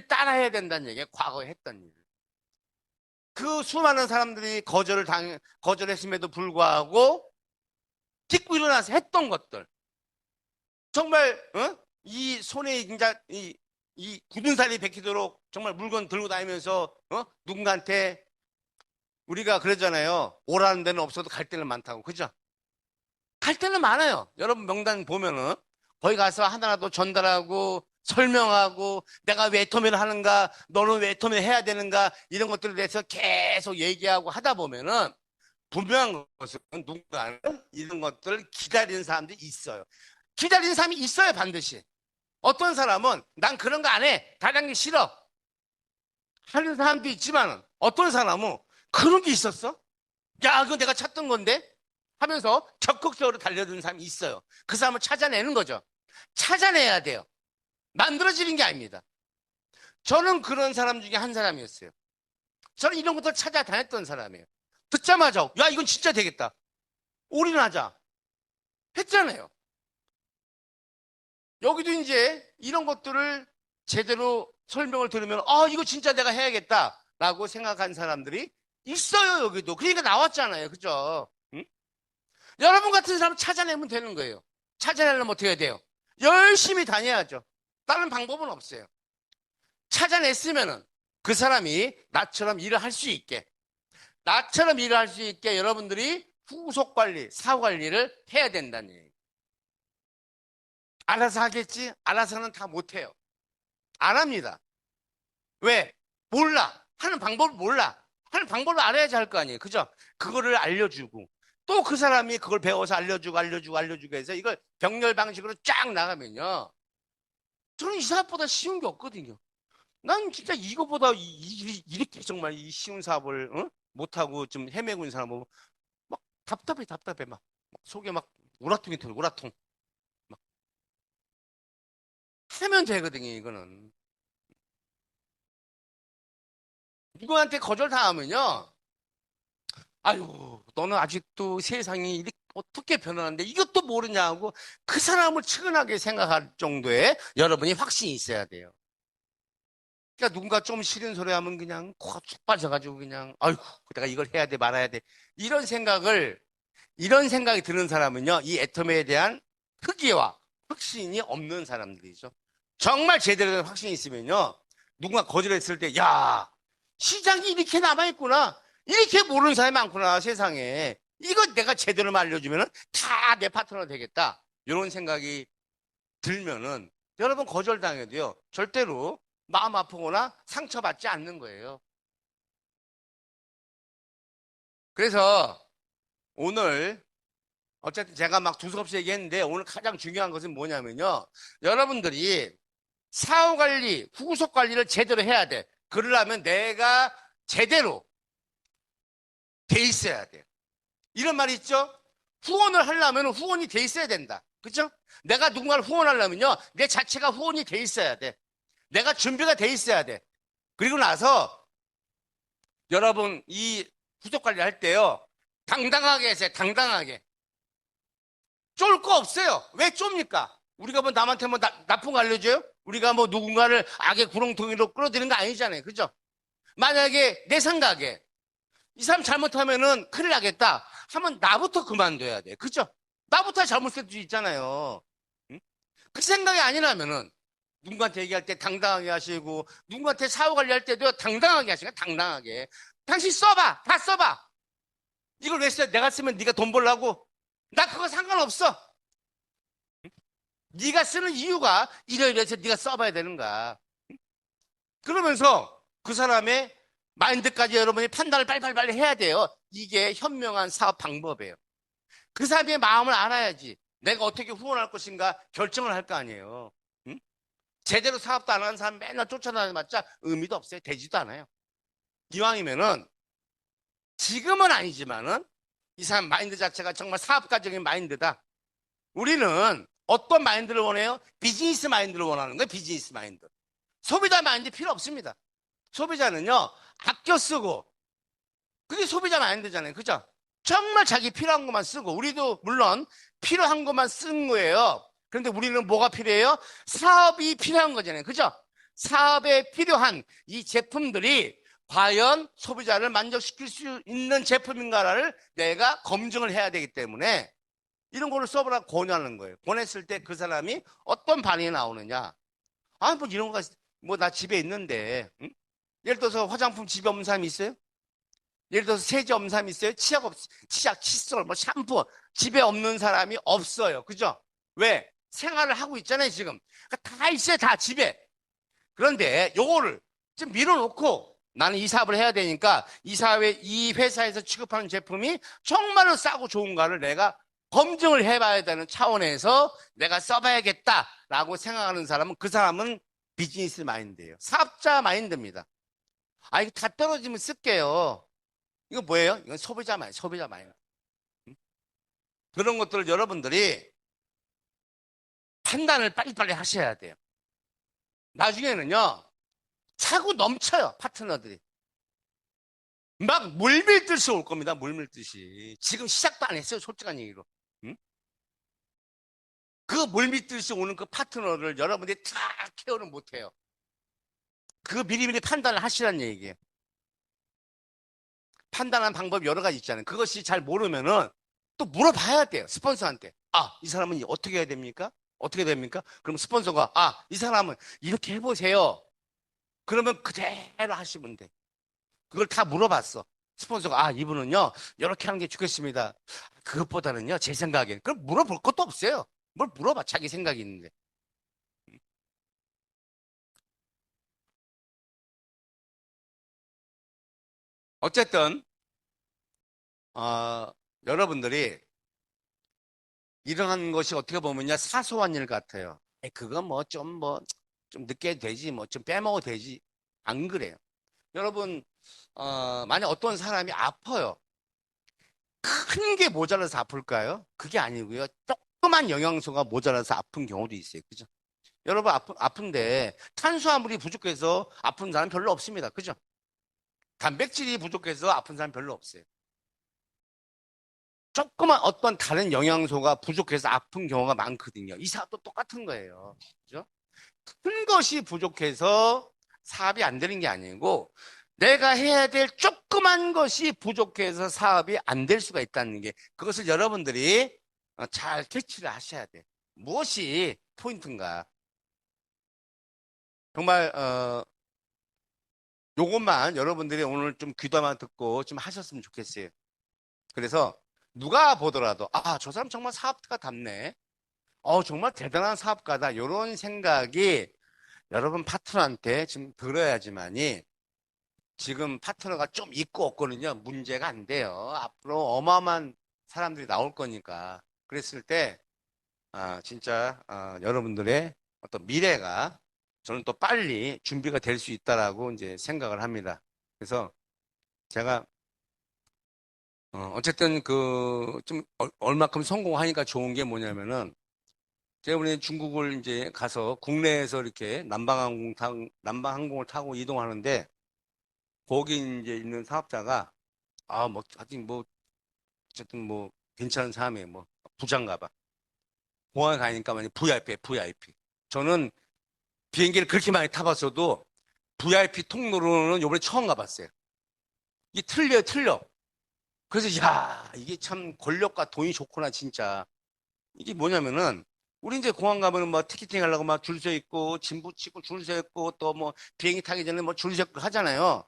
따라해야 된다는 얘기예요. 과거에 했던 일. 그 수많은 사람들이 거절했음에도 불구하고, 딛고 일어나서 했던 것들. 정말, 이 손에 진짜, 이 굳은 살이 베키도록 정말 물건 들고 다니면서, 누군가한테 우리가 그러잖아요. 오라는 데는 없어도 갈 데는 많다고. 그죠? 갈 데는 많아요. 여러분 명단 보면은 거기 가서 하나라도 전달하고 설명하고 내가 왜 애터미를 하는가, 너는 왜 애터미를 해야 되는가 이런 것들에 대해서 계속 얘기하고 하다 보면은 분명한 것은 누군가는 이런 것들을 기다리는 사람들이 있어요. 기다리는 사람이 있어요, 반드시. 어떤 사람은 난 그런 거 안 해. 다니기 싫어. 하는 사람도 있지만 어떤 사람은 그런 게 있었어? 야, 그거 내가 찾던 건데? 하면서 적극적으로 달려드는 사람이 있어요. 그 사람을 찾아내는 거죠. 찾아내야 돼요. 만들어지는 게 아닙니다. 저는 그런 사람 중에 한 사람이었어요. 저는 이런 것들 찾아다녔던 사람이에요. 듣자마자, 야, 이건 진짜 되겠다. 올인하자. 했잖아요. 여기도 이제 이런 것들을 제대로 설명을 들으면, 이거 진짜 내가 해야겠다. 라고 생각한 사람들이 있어요, 여기도. 그러니까 나왔잖아요. 그죠? 응? 여러분 같은 사람 찾아내면 되는 거예요. 찾아내려면 어떻게 해야 돼요? 열심히 다녀야죠. 다른 방법은 없어요. 찾아냈으면은 그 사람이 나처럼 일을 할 수 있게, 여러분들이 후속 관리, 사후 관리를 해야 된다는 얘기예요. 알아서 하겠지? 알아서는 다 못해요. 안 합니다. 왜? 몰라. 하는 방법을 몰라. 하는 방법을 알아야지 할 거 아니에요. 그죠? 그거를 알려주고 또 그 사람이 그걸 배워서 알려주고 해서 이걸 병렬 방식으로 쫙 나가면요. 저는 이 사업보다 쉬운 게 없거든요. 난 진짜 이거보다 이렇게 정말 이 쉬운 사업을 못하고 좀 헤매고 있는 사람은 막 답답해 막 속에 막 우라통이 들어 우라통 막 하면 되거든요. 이거는 누구한테 거절당하면요. 아유, 너는 아직도 세상이 이렇게 어떻게 변하는데 이것도 모르냐고 그 사람을 측은하게 생각할 정도의 여러분이 확신이 있어야 돼요. 그러니까 누군가 좀 싫은 소리 하면 그냥 코가 쭉 빠져가지고 그냥 아이고 내가 이걸 해야 돼 말아야 돼 이런 생각이 드는 사람은요 이 애터미에 대한 특기와 확신이 없는 사람들이죠. 정말 제대로 된 확신이 있으면요. 누군가 거절했을 때, 야, 시장이 이렇게 남아있구나. 이렇게 모르는 사람이 많구나, 세상에. 이거 내가 제대로 알려주면 다 내 파트너 되겠다. 이런 생각이 들면은 여러분 거절당해도요. 절대로 마음 아프거나 상처받지 않는 거예요. 그래서 오늘 어쨌든 제가 막 두서없이 얘기했는데 오늘 가장 중요한 것은 뭐냐면요. 여러분들이 사후 관리, 후속 관리를 제대로 해야 돼. 그러려면 내가 제대로 돼 있어야 돼. 이런 말이 있죠? 후원을 하려면 후원이 돼 있어야 된다. 그죠? 내가 누군가를 후원하려면요. 내 자체가 후원이 돼 있어야 돼. 내가 준비가 돼 있어야 돼. 그리고 나서 여러분 이 후속 관리 할 때요. 당당하게 하세요. 당당하게. 쫄 거 없어요. 왜 좁니까? 우리가 뭐 남한테 뭐 나쁜 거 알려줘요? 우리가 뭐 누군가를 악의 구렁텅이로 끌어들이는 거 아니잖아요. 그죠? 만약에 내 생각에 이 사람 잘못하면은 큰일 나겠다 하면 나부터 그만둬야 돼. 그죠? 나부터 잘못할 수 있잖아요. 응? 그 생각이 아니라면은 누군가한테 얘기할 때 당당하게 하시고 누군가한테 사후 관리할 때도 당당하게 하시고 당당하게 당신 써봐. 다 써봐. 이걸 왜 써? 내가 쓰면 네가 돈 벌라고? 나 그거 상관없어. 네가 쓰는 이유가 이래서 네가 써봐야 되는 거야. 그러면서 그 사람의 마인드까지 여러분이 판단을 빨리빨리 해야 돼요. 이게 현명한 사업 방법이에요. 그 사람의 마음을 알아야지 내가 어떻게 후원할 것인가 결정을 할 거 아니에요. 응? 제대로 사업도 안 하는 사람 맨날 쫓아다녀봤자 의미도 없어요. 되지도 않아요. 이왕이면은 지금은 아니지만은 이 사람 마인드 자체가 정말 사업가적인 마인드다. 우리는 어떤 마인드를 원해요? 비즈니스 마인드를 원하는 거예요. 비즈니스 마인드. 소비자 마인드 필요 없습니다. 소비자는요, 아껴 쓰고, 그게 소비자 마인드잖아요. 그죠? 정말 자기 필요한 것만 쓰고, 우리도 물론 필요한 것만 쓴 거예요. 그런데 우리는 뭐가 필요해요? 사업이 필요한 거잖아요. 그죠? 사업에 필요한 이 제품들이 과연 소비자를 만족시킬 수 있는 제품인가를 내가 검증을 해야 되기 때문에 이런 거를 써보라고 권유하는 거예요. 권했을 때 그 사람이 어떤 반응이 나오느냐. 아, 뭐 이런 거가, 뭐 나 집에 있는데, 응? 예를 들어서 화장품 집에 없는 사람이 있어요? 예를 들어서 세제 없는 사람이 있어요? 치약, 칫솔, 뭐 샴푸 집에 없는 사람이 없어요. 그죠? 왜? 생활을 하고 있잖아요, 지금. 그러니까 다 있어요, 다 집에. 그런데 요거를 좀 밀어놓고 나는 이 사업을 해야 되니까 이 회사에서 취급하는 제품이 정말로 싸고 좋은가를 내가 검증을 해봐야 되는 차원에서 내가 써봐야겠다라고 생각하는 사람은 그 사람은 비즈니스 마인드예요. 사업자 마인드입니다. 아, 이거 다 떨어지면 쓸게요. 이거 뭐예요? 이건 소비자 마인드, 소비자 마인드. 그런 것들을 여러분들이 판단을 빨리빨리 하셔야 돼요. 나중에는요, 차고 넘쳐요, 파트너들이. 막 물밀듯이 올 겁니다, 물밀듯이. 지금 시작도 안 했어요, 솔직한 얘기로. 응? 그 물밀듯이 오는 그 파트너를 여러분들이 다 케어를 못해요. 그 미리미리 판단을 하시라는 얘기예요. 판단하는 방법이 여러 가지 있잖아요. 그것이 잘 모르면은 또 물어봐야 돼요, 스폰서한테. 아, 이 사람은 어떻게 해야 됩니까? 어떻게 됩니까? 그럼 스폰서가, 아, 이 사람은 이렇게 해보세요. 그러면 그대로 하시면 돼. 그걸 다 물어봤어. 스폰서가, 아, 이분은요, 이렇게 하는 게 좋겠습니다. 그것보다는요, 제 생각엔. 그럼 물어볼 것도 없어요. 뭘 물어봐, 자기 생각이 있는데. 어쨌든, 여러분들이 이러한 것이 어떻게 보면요, 사소한 일 같아요. 그거 좀 늦게 해도 되지, 뭐 좀 빼먹어도 되지. 안 그래요. 여러분, 만약 어떤 사람이 아파요. 큰 게 모자라서 아플까요? 그게 아니고요. 조그만 영양소가 모자라서 아픈 경우도 있어요. 그죠? 여러분 아픈데 탄수화물이 부족해서 아픈 사람 별로 없습니다. 그죠? 단백질이 부족해서 아픈 사람 별로 없어요. 조그만 어떤 다른 영양소가 부족해서 아픈 경우가 많거든요. 이 사업도 똑같은 거예요. 그죠? 큰 것이 부족해서 사업이 안 되는 게 아니고 내가 해야 될 조그만 것이 부족해서 사업이 안 될 수가 있다는 게 그것을 여러분들이 잘 캐치를 하셔야 돼. 무엇이 포인트인가? 정말 요것만 여러분들이 오늘 좀 귀담아 듣고 좀 하셨으면 좋겠어요. 그래서 누가 보더라도 아, 저 사람 정말 사업가가 답네. 정말 대단한 사업가다. 이런 생각이 여러분 파트너한테 지금 들어야지만이 지금 파트너가 좀 있고 없고는요, 문제가 안 돼요. 앞으로 어마어마한 사람들이 나올 거니까. 그랬을 때, 진짜, 여러분들의 어떤 미래가 저는 또 빨리 준비가 될 수 있다라고 이제 생각을 합니다. 그래서 제가, 어쨌든 좀 얼마큼 성공하니까 좋은 게 뭐냐면은, 제가 이번에 중국을 이제 가서 국내에서 이렇게 남방항공을 타고 이동하는데, 거기 이제 있는 사업자가, 하여튼 어쨌든 괜찮은 사람이에요. 부장가 봐. 공항에 가니까 만약 VIP, VIP. 저는 비행기를 그렇게 많이 타봤어도 VIP 통로로는 요번에 처음 가봤어요. 이게 틀려요, 틀려. 그래서, 야, 이게 참 권력과 돈이 좋구나, 진짜. 이게 뭐냐면은, 우리 이제 공항 가면은 티켓팅 하려고 막 줄 서 있고, 짐 붙이고 줄 서 있고, 또 비행기 타기 전에 줄 서 있고 하잖아요.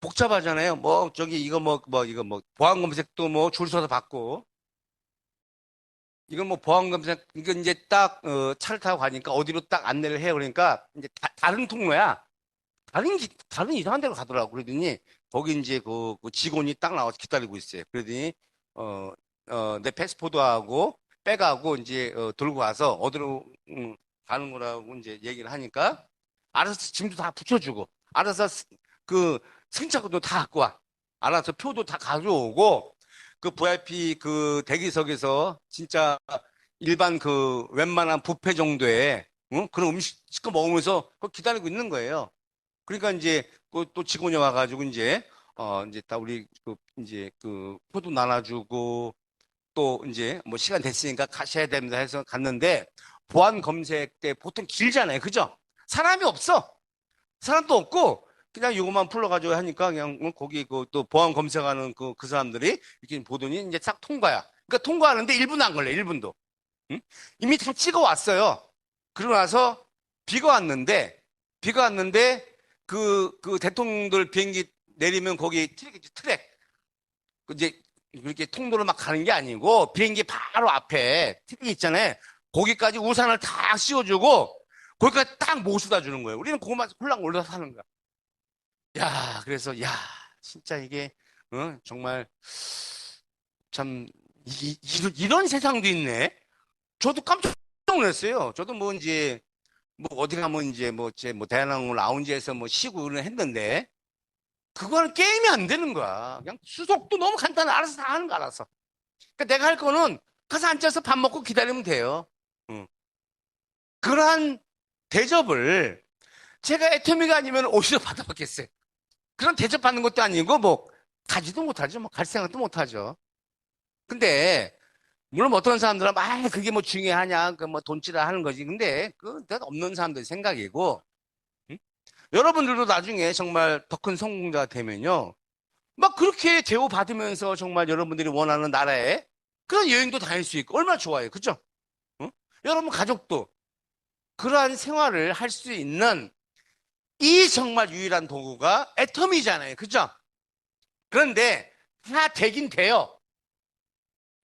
복잡하잖아요. 저기 이거 보안 검색도 줄 서서 받고. 이건 보안 검색, 이건 이제 딱, 차를 타고 가니까 어디로 딱 안내를 해요. 그러니까 이제 다른 통로야. 다른 이상한 데로 가더라고. 그러더니 거기 이제 그 직원이 딱 나와서 기다리고 있어요. 그러더니, 어, 내 패스포드하고 백하고 이제 들고 와서 어디로 가는 거라고 이제 얘기를 하니까 알아서 짐도 다 붙여주고 알아서 그 승차권도 다 갖고 와. 알아서 표도 다 가져오고 그 VIP 그 대기석에서 진짜 일반 그 웬만한 뷔페 정도의 그런 음식 시켜 먹으면서 그거 기다리고 있는 거예요. 그러니까 이제 그또 직원이 와가지고 이제 다 우리 이제 표도 나눠주고 또 이제 시간 됐으니까 가셔야 됩니다 해서 갔는데 보안 검색 때 보통 길잖아요. 그죠? 사람이 없어. 사람도 없고 그냥 이것만 풀러가지고 하니까 그냥 거기 또 보안 검색하는 그 사람들이 이렇게 보더니 이제 싹 통과야. 그러니까 통과하는데 1분 안 걸려. 1분도. 응? 이미 다 찍어 왔어요. 그러고 나서 비가 왔는데 그 대통령들 비행기 내리면 거기 트랙이지, 트랙. 이제 그렇게 통로를 막 가는 게 아니고 비행기 바로 앞에 트랙 있잖아요. 거기까지 우산을 다 씌워주고 거기까지 딱 모셔다 주는 거예요. 우리는 그것만 홀랑 올라서 하는 거야. 야, 그래서 야, 진짜 이게 정말 참 이런 세상도 있네. 저도 깜짝 놀랐어요. 저도 이제 어디 가면 이제 제 대한항공 라운지에서 쉬고 그런 했는데 그거는 게임이 안 되는 거야. 그냥 수속도 너무 간단해. 알아서 다 하는 거 알아서. 그러니까 내가 할 거는 가서 앉아서 밥 먹고 기다리면 돼요. 응. 그러한 대접을 제가 애터미가 아니면 어디서 받아봤겠어요. 그런 대접 받는 것도 아니고 가지도 못하죠. 갈 생각도 못하죠. 근데 물론 어떤 사람들은 그게 중요하냐 돈치라 하는 거지. 근데 내가 없는 사람들 생각이고 응? 여러분들도 나중에 정말 더 큰 성공자가 되면요. 막 그렇게 대우받으면서 정말 여러분들이 원하는 나라에 그런 여행도 다닐 수 있고 얼마나 좋아요. 그죠? 응? 여러분 가족도 그러한 생활을 할 수 있는 이 정말 유일한 도구가 애텀이잖아요. 그죠? 그런데 다 되긴 돼요.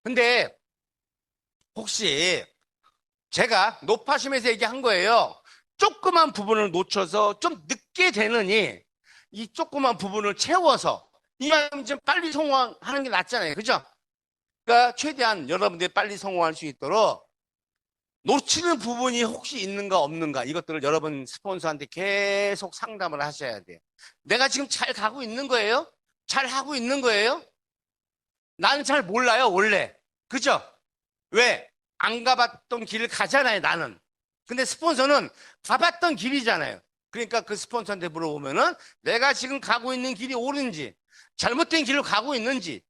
근데 혹시 제가 높아심에서 얘기한 거예요. 조그만 부분을 놓쳐서 좀 늦게 되느니 이 조그만 부분을 채워서 이왕이면 좀 빨리 성공하는 게 낫잖아요. 그죠? 그러니까 최대한 여러분들이 빨리 성공할 수 있도록 놓치는 부분이 혹시 있는가 없는가 이것들을 여러분 스폰서한테 계속 상담을 하셔야 돼요. 내가 지금 잘 가고 있는 거예요? 잘 하고 있는 거예요? 나는 잘 몰라요, 원래. 그죠? 왜? 안 가봤던 길을 가잖아요, 나는. 근데 스폰서는 가봤던 길이잖아요. 그러니까 그 스폰서한테 물어보면은 내가 지금 가고 있는 길이 옳은지, 잘못된 길로 가고 있는지,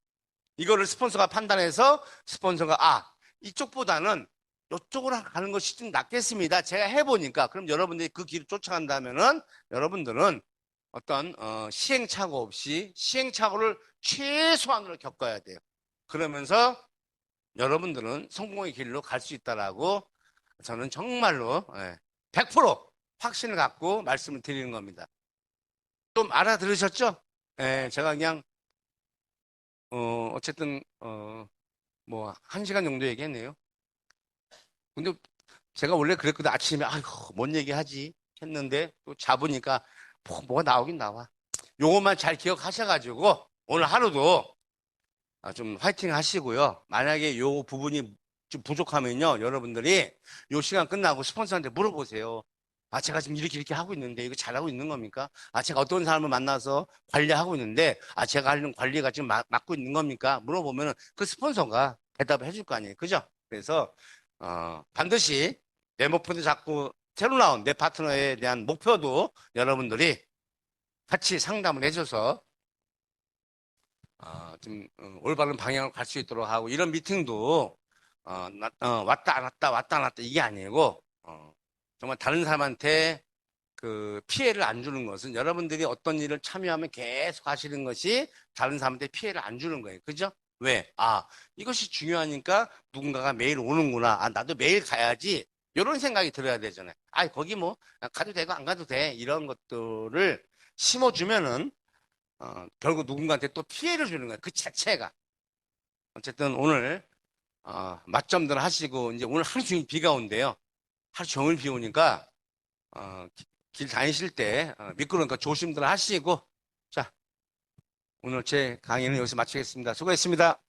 이거를 스폰서가 판단해서 스폰서가 이쪽보다는 이쪽으로 가는 것이 좀 낫겠습니다. 제가 해보니까 그럼 여러분들이 그 길을 쫓아간다면은 여러분들은 어떤 시행착오 없이 시행착오를 최소한으로 겪어야 돼요. 그러면서 여러분들은 성공의 길로 갈 수 있다라고 저는 정말로 100% 확신을 갖고 말씀을 드리는 겁니다. 좀 알아들으셨죠? 예, 제가 그냥, 어쨌든, 뭐, 한 시간 정도 얘기했네요. 근데 제가 원래 그랬거든. 아침에, 아이고, 뭔 얘기하지? 했는데, 또 잡으니까, 뭐가 나오긴 나와. 요것만 잘 기억하셔가지고, 오늘 하루도 좀 화이팅 하시고요. 만약에 요 부분이 좀 부족하면요. 여러분들이 요 시간 끝나고 스폰서한테 물어보세요. 제가 지금 이렇게 하고 있는데 이거 잘하고 있는 겁니까? 제가 어떤 사람을 만나서 관리하고 있는데, 제가 하는 관리가 지금 맡고 있는 겁니까? 물어보면 그 스폰서가 대답을 해줄 거 아니에요. 그죠? 그래서, 반드시 내 목표도 잡고 새로 나온 내 파트너에 대한 목표도 여러분들이 같이 상담을 해줘서 좀 올바른 방향으로 갈 수 있도록 하고 이런 미팅도 왔다 안 왔다 왔다 안 왔다 이게 아니고 정말 다른 사람한테 그 피해를 안 주는 것은 여러분들이 어떤 일을 참여하면 계속 하시는 것이 다른 사람한테 피해를 안 주는 거예요. 그죠? 왜? 이것이 중요하니까 누군가가 매일 오는구나. 나도 매일 가야지. 이런 생각이 들어야 되잖아요. 거기 뭐 가도 되고 안 가도 돼. 이런 것들을 심어주면은 결국 누군가한테 또 피해를 주는 거야. 그 자체가. 어쨌든 오늘, 맞점들 하시고, 이제 오늘 하루 종일 비가 온대요. 하루 종일 비 오니까, 길 다니실 때, 미끄러우니까 조심들 하시고, 자, 오늘 제 강의는 여기서 마치겠습니다. 수고했습니다.